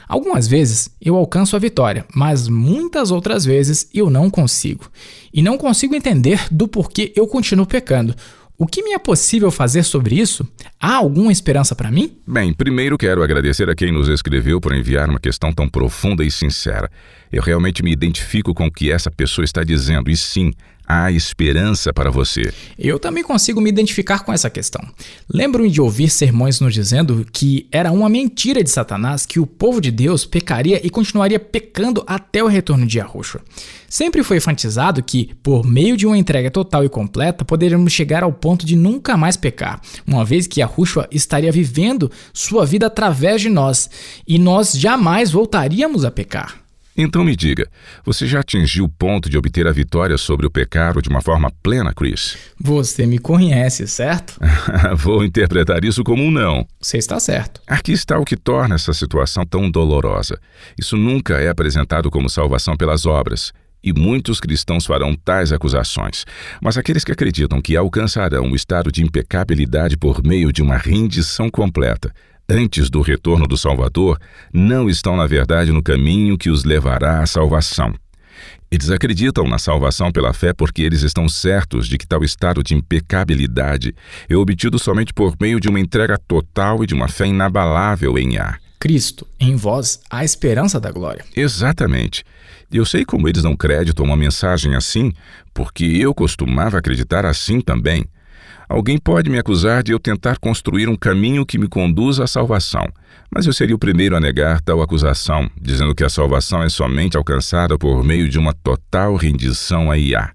Algumas vezes eu alcanço a vitória, mas muitas outras vezes eu não consigo. E não consigo entender do porquê eu continuo pecando. O que me é possível fazer sobre isso? Há alguma esperança para mim? Bem, primeiro quero agradecer a quem nos escreveu por enviar uma questão tão profunda e sincera. Eu realmente me identifico com o que essa pessoa está dizendo e sim, há esperança para você. Eu também consigo me identificar com essa questão. Lembro-me de ouvir sermões nos dizendo que era uma mentira de Satanás que o povo de Deus pecaria e continuaria pecando até o retorno de Yahushua. Sempre foi enfatizado que, por meio de uma entrega total e completa, poderíamos chegar ao ponto de nunca mais pecar, uma vez que Yahushua estaria vivendo sua vida através de nós, e nós jamais voltaríamos a pecar. Então me diga, você já atingiu o ponto de obter a vitória sobre o pecado de uma forma plena, Chris? Você me conhece, certo? Vou interpretar isso como um não. Você está certo. Aqui está o que torna essa situação tão dolorosa. Isso nunca é apresentado como salvação pelas obras. E muitos cristãos farão tais acusações. Mas aqueles que acreditam que alcançarão o estado de impecabilidade por meio de uma rendição completa, antes do retorno do Salvador, não estão, na verdade, no caminho que os levará à salvação. Eles acreditam na salvação pela fé porque eles estão certos de que tal estado de impecabilidade é obtido somente por meio de uma entrega total e de uma fé inabalável em Yah. Cristo, em vós, a esperança da glória. Exatamente. Eu sei como eles dão crédito a uma mensagem assim, porque eu costumava acreditar assim também. Alguém pode me acusar de eu tentar construir um caminho que me conduza à salvação, mas eu seria o primeiro a negar tal acusação, dizendo que a salvação é somente alcançada por meio de uma total rendição a Yah.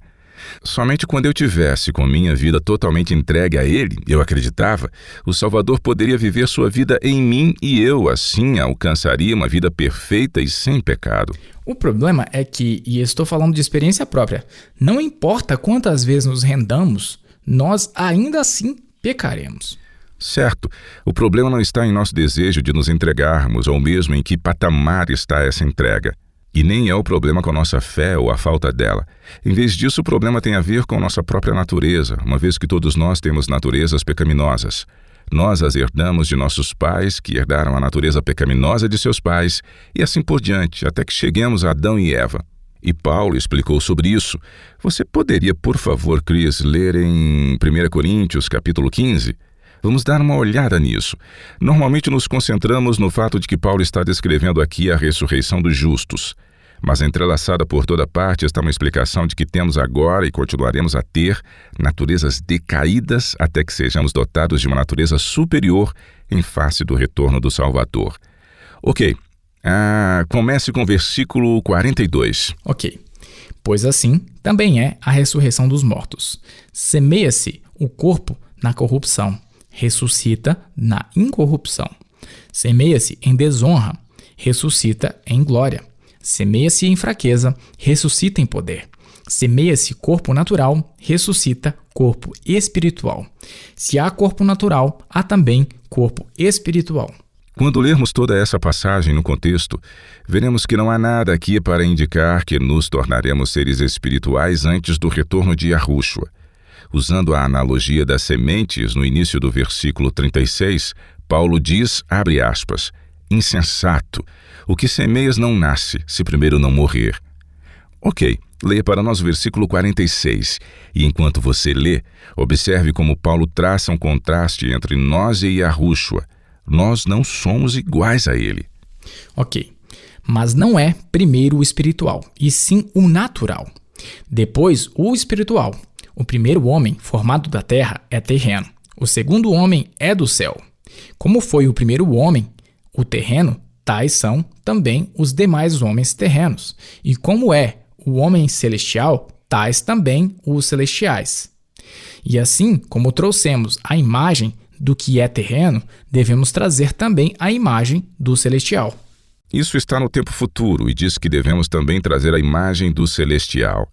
Somente quando eu tivesse com minha vida totalmente entregue a Ele, eu acreditava, o Salvador poderia viver sua vida em mim e eu, assim, alcançaria uma vida perfeita e sem pecado. O problema é que, e estou falando de experiência própria, não importa quantas vezes nos rendamos, nós ainda assim pecaremos. Certo, o problema não está em nosso desejo de nos entregarmos ou mesmo em que patamar está essa entrega. E nem é o problema com a nossa fé ou a falta dela. Em vez disso, o problema tem a ver com nossa própria natureza, uma vez que todos nós temos naturezas pecaminosas. Nós as herdamos de nossos pais, que herdaram a natureza pecaminosa de seus pais, e assim por diante, até que cheguemos a Adão e Eva. E Paulo explicou sobre isso. Você poderia, por favor, Chris, ler em 1 Coríntios, capítulo 15? Vamos dar uma olhada nisso. Normalmente nos concentramos no fato de que Paulo está descrevendo aqui a ressurreição dos justos. Mas entrelaçada por toda parte está uma explicação de que temos agora e continuaremos a ter naturezas decaídas até que sejamos dotados de uma natureza superior em face do retorno do Salvador. Ok. Comece com o versículo 42. Ok. Pois assim também é a ressurreição dos mortos. Semeia-se o corpo na corrupção, ressuscita na incorrupção. Semeia-se em desonra, ressuscita em glória. Semeia-se em fraqueza, ressuscita em poder. Semeia-se corpo natural, ressuscita corpo espiritual. Se há corpo natural, há também corpo espiritual. Quando lermos toda essa passagem no contexto, veremos que não há nada aqui para indicar que nos tornaremos seres espirituais antes do retorno de Yahushua. Usando a analogia das sementes no início do versículo 36, Paulo diz, abre aspas, insensato, o que semeias não nasce, se primeiro não morrer. Ok, leia para nós o versículo 46, e enquanto você lê, observe como Paulo traça um contraste entre nós e Yahushua. Nós não somos iguais a ele. Ok, mas não é primeiro o espiritual, e sim o natural. Depois, o espiritual. O primeiro homem, formado da terra, é terreno. O segundo homem é do céu. Como foi o primeiro homem, o terreno, tais são também os demais homens terrenos. E como é o homem celestial, tais também os celestiais. E assim como trouxemos a imagem do que é terreno, devemos trazer também a imagem do celestial. Isso está no tempo futuro e diz que devemos também trazer a imagem do celestial.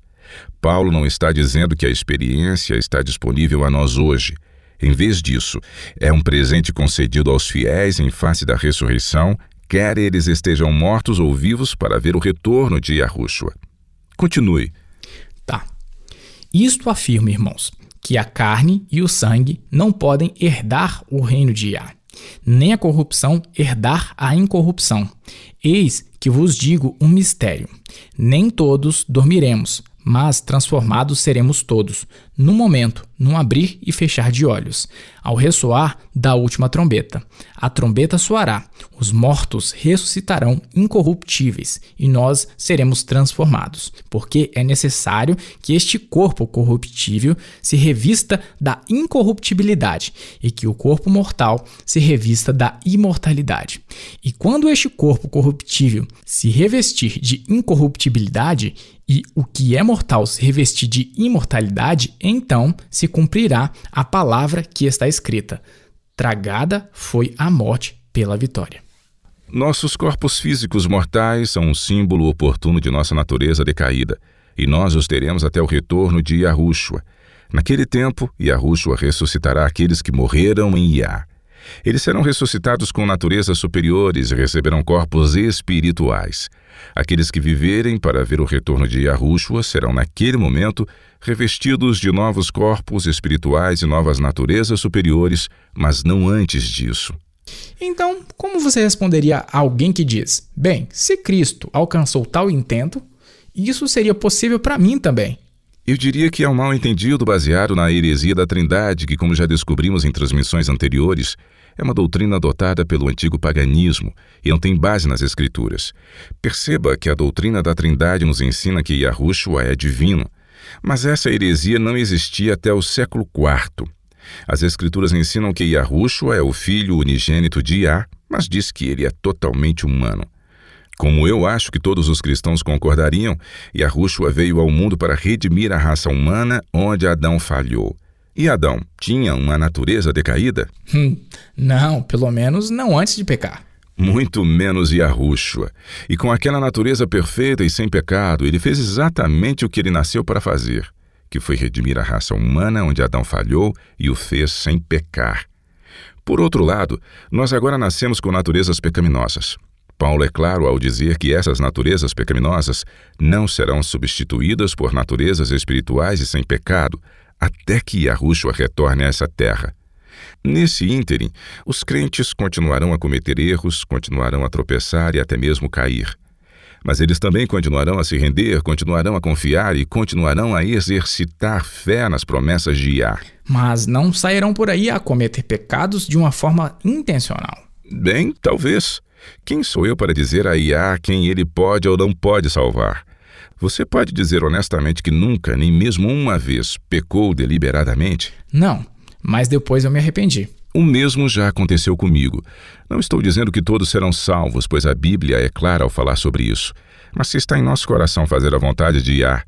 Paulo não está dizendo que a experiência está disponível a nós hoje. Em vez disso, é um presente concedido aos fiéis em face da ressurreição, quer eles estejam mortos ou vivos, para ver o retorno de Yahushua. Continue. Tá. Isto afirma, irmãos, que a carne e o sangue não podem herdar o reino de Yah, nem a corrupção herdar a incorrupção. Eis que vos digo um mistério. Nem todos dormiremos, mas transformados seremos todos, no momento, num abrir e fechar de olhos, ao ressoar da última trombeta. A trombeta soará, os mortos ressuscitarão incorruptíveis, e nós seremos transformados, porque é necessário que este corpo corruptível se revista da incorruptibilidade, e que o corpo mortal se revista da imortalidade. E quando este corpo corruptível se revestir de incorruptibilidade, e o que é mortal se revestir de imortalidade, então se cumprirá a palavra que está escrita: tragada foi a morte pela vitória. Nossos corpos físicos mortais são um símbolo oportuno de nossa natureza decaída, e nós os teremos até o retorno de Yahushua. Naquele tempo, Yahushua ressuscitará aqueles que morreram em Yah. Eles serão ressuscitados com naturezas superiores e receberão corpos espirituais. Aqueles que viverem para ver o retorno de Yahushua serão, naquele momento, revestidos de novos corpos espirituais e novas naturezas superiores, mas não antes disso. Então, como você responderia a alguém que diz: bem, se Cristo alcançou tal intento, isso seria possível para mim também? Eu diria que é um mal-entendido baseado na heresia da Trindade, que, como já descobrimos em transmissões anteriores, é uma doutrina adotada pelo antigo paganismo e não tem base nas Escrituras. Perceba que a doutrina da Trindade nos ensina que Yahushua é divino, mas essa heresia não existia até o século IV. As Escrituras ensinam que Yahushua é o filho unigênito de Yah, mas diz que ele é totalmente humano. Como eu acho que todos os cristãos concordariam, Yahushua veio ao mundo para redimir a raça humana onde Adão falhou. E Adão tinha uma natureza decaída? Não, pelo menos não antes de pecar. Muito menos Yahushua. E com aquela natureza perfeita e sem pecado, ele fez exatamente o que ele nasceu para fazer, que foi redimir a raça humana onde Adão falhou e o fez sem pecar. Por outro lado, nós agora nascemos com naturezas pecaminosas. Paulo é claro ao dizer que essas naturezas pecaminosas não serão substituídas por naturezas espirituais e sem pecado, até que Yahushua retorne a essa terra. Nesse ínterim, os crentes continuarão a cometer erros, continuarão a tropeçar e até mesmo cair. Mas eles também continuarão a se render, continuarão a confiar e continuarão a exercitar fé nas promessas de Yah. Mas não sairão por aí a cometer pecados de uma forma intencional. Bem, talvez. Quem sou eu para dizer a Yah quem ele pode ou não pode salvar? Você pode dizer honestamente que nunca, nem mesmo uma vez, pecou deliberadamente? Não, mas depois eu me arrependi. O mesmo já aconteceu comigo. Não estou dizendo que todos serão salvos, pois a Bíblia é clara ao falar sobre isso. Mas se está em nosso coração fazer a vontade de Yah,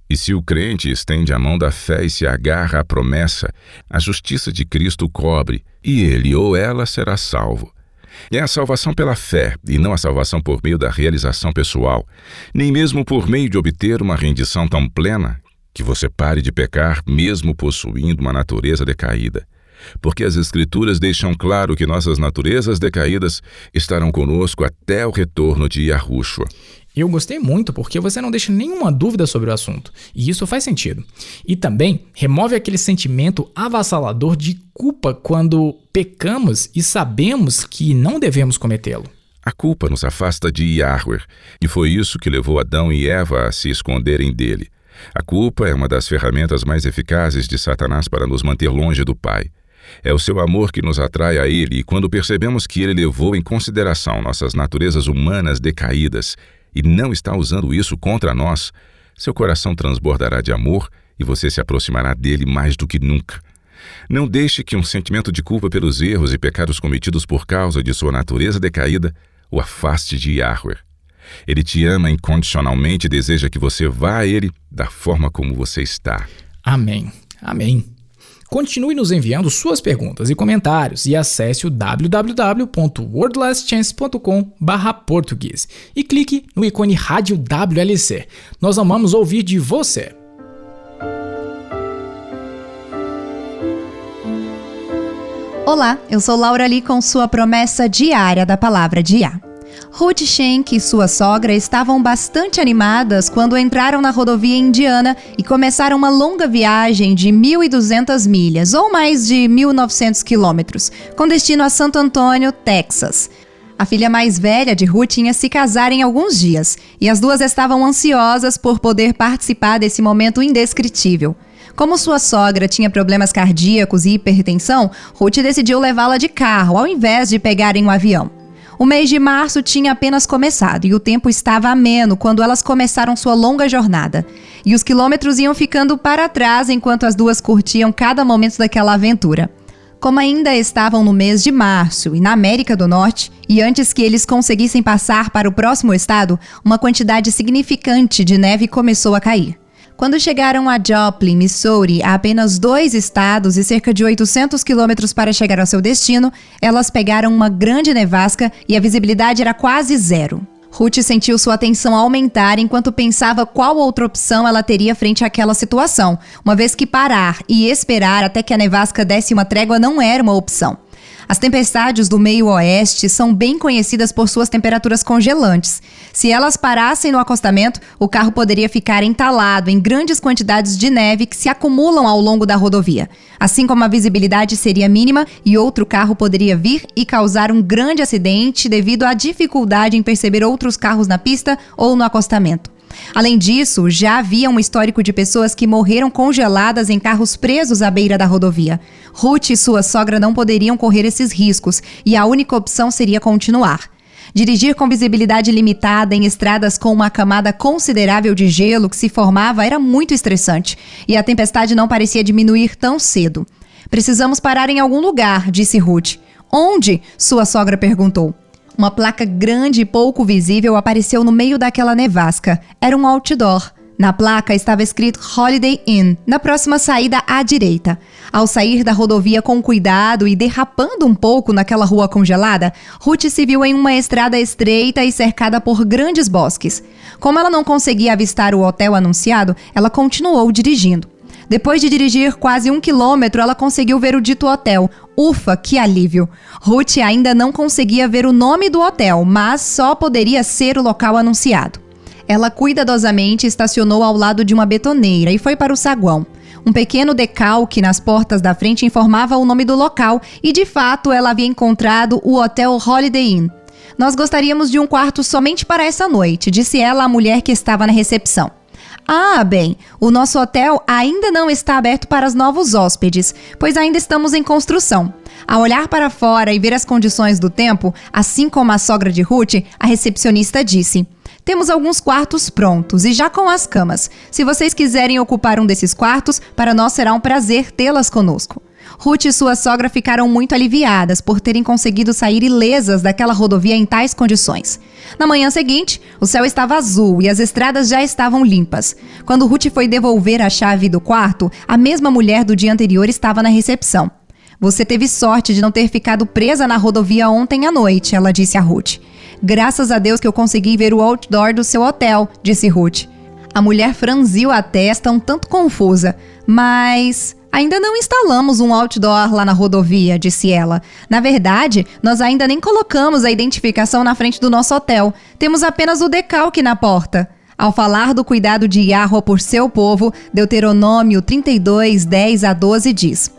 e se o crente estende a mão da fé e se agarra à promessa, a justiça de Cristo cobre, e ele ou ela será salvo. É a salvação pela fé, e não a salvação por meio da realização pessoal, nem mesmo por meio de obter uma rendição tão plena que você pare de pecar mesmo possuindo uma natureza decaída. porque as Escrituras deixam claro que nossas naturezas decaídas estarão conosco até o retorno de Yahushua. Eu gostei muito porque você não deixa nenhuma dúvida sobre o assunto, e isso faz sentido. E também remove aquele sentimento avassalador de culpa quando pecamos e sabemos que não devemos cometê-lo. A culpa nos afasta de Yahweh, e foi isso que levou Adão e Eva a se esconderem dele. A culpa é uma das ferramentas mais eficazes de Satanás para nos manter longe do Pai. É o seu amor que nos atrai a ele, e quando percebemos que ele levou em consideração nossas naturezas humanas decaídas e não está usando isso contra nós, seu coração transbordará de amor e você se aproximará dele mais do que nunca. Não deixe que um sentimento de culpa pelos erros e pecados cometidos por causa de sua natureza decaída o afaste de Yahweh. Ele te ama incondicionalmente e deseja que você vá a ele da forma como você está. Amém. Amém. Continue nos enviando suas perguntas e comentários e acesse o www.wordlastchance.com/português e clique no ícone Rádio WLC. Nós amamos ouvir de você. Olá, eu sou Laura Lee com sua promessa diária da Palavra de Yah. Ruth Schenck e sua sogra estavam bastante animadas quando entraram na rodovia indiana e começaram uma longa viagem de 1.200 milhas, ou mais de 1.900 quilômetros, com destino a Santo Antônio, Texas. A filha mais velha de Ruth ia se casar em alguns dias, e as duas estavam ansiosas por poder participar desse momento indescritível. Como sua sogra tinha problemas cardíacos e hipertensão, Ruth decidiu levá-la de carro, ao invés de pegarem um avião. O mês de março tinha apenas começado e o tempo estava ameno quando elas começaram sua longa jornada. E os quilômetros iam ficando para trás enquanto as duas curtiam cada momento daquela aventura. Como ainda estavam no mês de março e na América do Norte, e antes que eles conseguissem passar para o próximo estado, uma quantidade significante de neve começou a cair. Quando chegaram a Joplin, Missouri, a apenas 2 estados e cerca de 800 quilômetros para chegar ao seu destino, elas pegaram uma grande nevasca e a visibilidade era quase zero. Ruth sentiu sua atenção aumentar enquanto pensava qual outra opção ela teria frente àquela situação, uma vez que parar e esperar até que a nevasca desse uma trégua não era uma opção. As tempestades do meio oeste são bem conhecidas por suas temperaturas congelantes. Se elas parassem no acostamento, o carro poderia ficar entalado em grandes quantidades de neve que se acumulam ao longo da rodovia. Assim como a visibilidade seria mínima e outro carro poderia vir e causar um grande acidente devido à dificuldade em perceber outros carros na pista ou no acostamento. Além disso, já havia um histórico de pessoas que morreram congeladas em carros presos à beira da rodovia. Ruth e sua sogra não poderiam correr esses riscos e a única opção seria continuar. Dirigir com visibilidade limitada em estradas com uma camada considerável de gelo que se formava era muito estressante e a tempestade não parecia diminuir tão cedo. Precisamos parar em algum lugar, disse Ruth. Onde? Sua sogra perguntou. Uma placa grande e pouco visível apareceu no meio daquela nevasca. Era um outdoor. Na placa estava escrito Holiday Inn, na próxima saída à direita. Ao sair da rodovia com cuidado e derrapando um pouco naquela rua congelada, Ruth se viu em uma estrada estreita e cercada por grandes bosques. Como ela não conseguia avistar o hotel anunciado, ela continuou dirigindo. Depois de dirigir quase 1 quilômetro, ela conseguiu ver o dito hotel. Ufa, que alívio! Ruth ainda não conseguia ver o nome do hotel, mas só poderia ser o local anunciado. Ela cuidadosamente estacionou ao lado de uma betoneira e foi para o saguão. Um pequeno decalque nas portas da frente informava o nome do local e, de fato, ela havia encontrado o Hotel Holiday Inn. Nós gostaríamos de um quarto somente para essa noite, disse ela à mulher que estava na recepção. Ah, bem, o nosso hotel ainda não está aberto para os novos hóspedes, pois ainda estamos em construção. Ao olhar para fora e ver as condições do tempo, assim como a sogra de Ruth, a recepcionista disse: temos alguns quartos prontos e já com as camas. Se vocês quiserem ocupar um desses quartos, para nós será um prazer tê-las conosco. Ruth e sua sogra ficaram muito aliviadas por terem conseguido sair ilesas daquela rodovia em tais condições. Na manhã seguinte, o céu estava azul e as estradas já estavam limpas. Quando Ruth foi devolver a chave do quarto, a mesma mulher do dia anterior estava na recepção. Você teve sorte de não ter ficado presa na rodovia ontem à noite, ela disse a Ruth. Graças a Deus que eu consegui ver o outdoor do seu hotel, disse Ruth. A mulher franziu a testa um tanto confusa, mas... Ainda não instalamos um outdoor lá na rodovia, disse ela. Na verdade, nós ainda nem colocamos a identificação na frente do nosso hotel. Temos apenas o decalque na porta. Ao falar do cuidado de Yahweh por seu povo, Deuteronômio 32, 10-12 diz: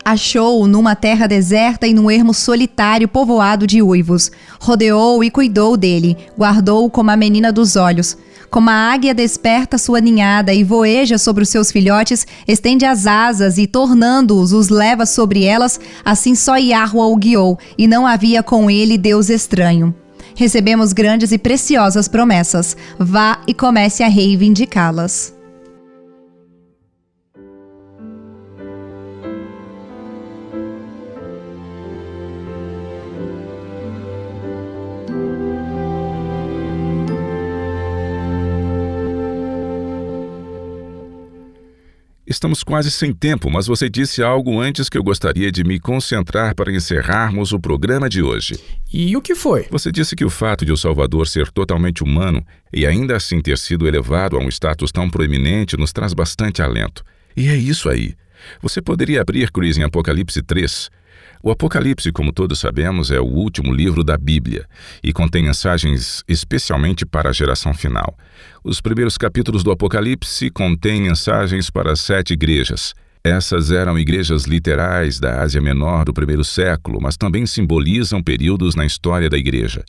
Achou-o numa terra deserta e num ermo solitário povoado de uivos. Rodeou e cuidou dele, guardou-o como a menina dos olhos. Como a águia desperta sua ninhada e voeja sobre os seus filhotes, estende as asas e, tornando-os, os leva sobre elas, assim só Yahweh o guiou, e não havia com ele Deus estranho. Recebemos grandes e preciosas promessas. Vá e comece a reivindicá-las. Estamos quase sem tempo, mas você disse algo antes que eu gostaria de me concentrar para encerrarmos o programa de hoje. E o que foi? Você disse que o fato de o Salvador ser totalmente humano e ainda assim ter sido elevado a um status tão proeminente nos traz bastante alento. E é isso aí. Você poderia abrir, Chris, em Apocalipse 3. O Apocalipse, como todos sabemos, é o último livro da Bíblia e contém mensagens especialmente para a geração final. Os primeiros capítulos do Apocalipse contêm mensagens para as 7 igrejas. Essas eram igrejas literais da Ásia Menor do primeiro século, mas também simbolizam períodos na história da igreja.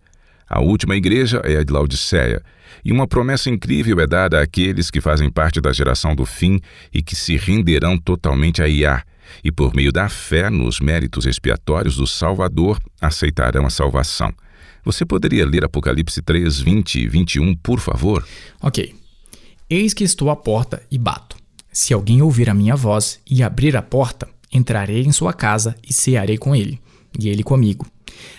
A última igreja é a de Laodiceia, e uma promessa incrível é dada àqueles que fazem parte da geração do fim e que se renderão totalmente a Yah, e por meio da fé nos méritos expiatórios do Salvador aceitarão a salvação. Você poderia ler Apocalipse 3, 20 e 21, por favor? Ok. Eis que estou à porta e bato. Se alguém ouvir a minha voz e abrir a porta, entrarei em sua casa e cearei com ele, e ele comigo.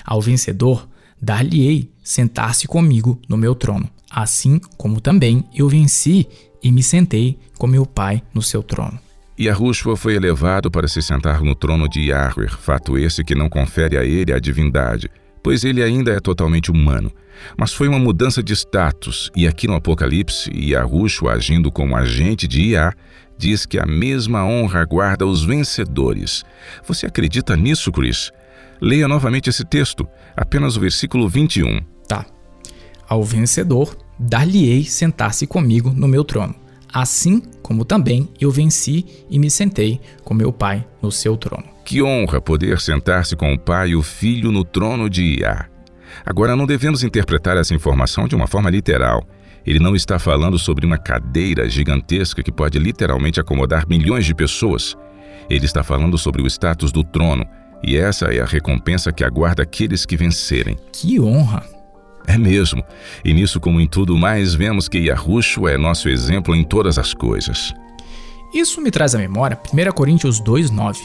Ao vencedor, dar-lhe-ei sentar-se comigo no meu trono, assim como também eu venci e me sentei com meu Pai no seu trono. Yahushua foi elevado para se sentar no trono de Yahweh, fato esse que não confere a ele a divindade, pois ele ainda é totalmente humano. Mas foi uma mudança de status, e aqui no Apocalipse, Yahushua, agindo como agente de Yah, diz que a mesma honra guarda os vencedores. Você acredita nisso, Chris? Leia novamente esse texto, apenas o versículo 21. Tá. Ao vencedor, dar-lhe-ei sentar-se comigo no meu trono, assim como também eu venci e me sentei com meu Pai no seu trono. Que honra poder sentar-se com o Pai e o Filho no trono de Yah. Agora, não devemos interpretar essa informação de uma forma literal. Ele não está falando sobre uma cadeira gigantesca que pode literalmente acomodar milhões de pessoas. Ele está falando sobre o status do trono, e essa é a recompensa que aguarda aqueles que vencerem. Que honra! É mesmo. E nisso, como em tudo mais, vemos que Yahushua é nosso exemplo em todas as coisas. Isso me traz à memória 1 Coríntios 2:9.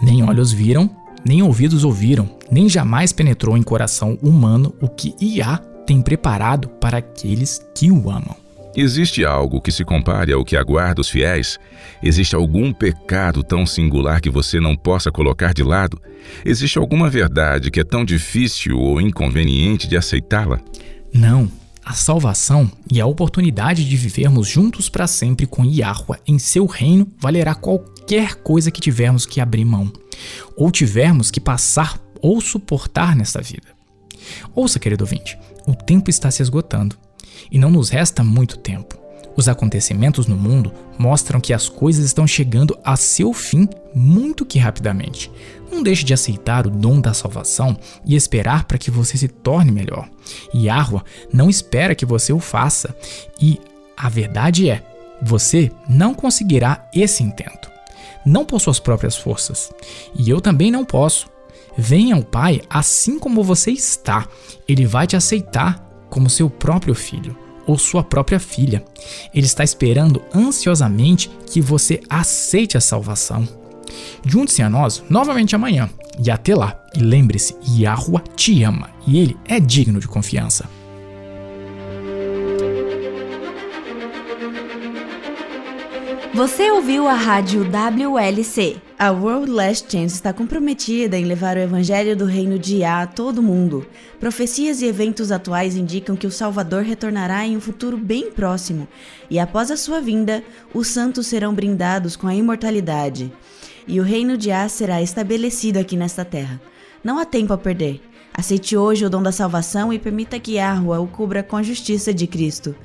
Nem olhos viram, nem ouvidos ouviram, nem jamais penetrou em coração humano o que Yah tem preparado para aqueles que o amam. Existe algo que se compare ao que aguarda os fiéis? Existe algum pecado tão singular que você não possa colocar de lado? Existe alguma verdade que é tão difícil ou inconveniente de aceitá-la? Não. A salvação e a oportunidade de vivermos juntos para sempre com Yahweh em seu reino valerá qualquer coisa que tivermos que abrir mão, ou tivermos que passar ou suportar nesta vida. Ouça, querido ouvinte, o tempo está se esgotando. E não nos resta muito tempo. Os acontecimentos no mundo mostram que as coisas estão chegando a seu fim muito que rapidamente. Não deixe de aceitar o dom da salvação e esperar para que você se torne melhor. Yahweh não espera que você o faça. E a verdade é, você não conseguirá esse intento. Não por suas próprias forças. E eu também não posso. Venha ao Pai assim como você está. Ele vai te aceitar como seu próprio filho ou sua própria filha. Ele está esperando ansiosamente que você aceite a salvação. Junte-se a nós novamente amanhã. E até lá, e lembre-se, Yahweh te ama e ele é digno de confiança. Você ouviu a rádio WLC. A World Last Chance está comprometida em levar o evangelho do reino de Yah a todo mundo. Profecias e eventos atuais indicam que o Salvador retornará em um futuro bem próximo, e após a sua vinda, os santos serão brindados com a imortalidade. e o reino de Yah será estabelecido aqui nesta terra. Não há tempo a perder. Aceite hoje o dom da salvação e permita que Yahuwah o cubra com a justiça de Cristo.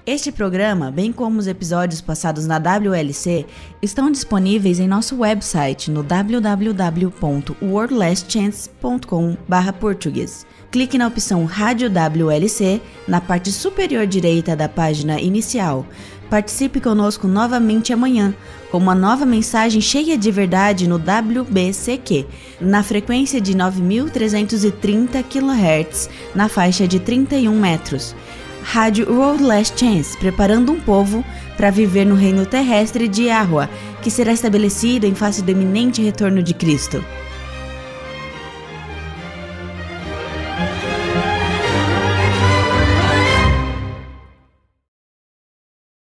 Este programa, bem como os episódios passados na WLC, estão disponíveis em nosso website no www.worldlastchance.com/português. Clique na opção Rádio WLC na parte superior direita da página inicial. Participe conosco novamente amanhã com uma nova mensagem cheia de verdade no WBCQ, na frequência de 9.330 kHz, na faixa de 31 metros. Rádio World Last Chance, preparando um povo para viver no reino terrestre de Yahuwah, que será estabelecido em face do iminente retorno de Cristo.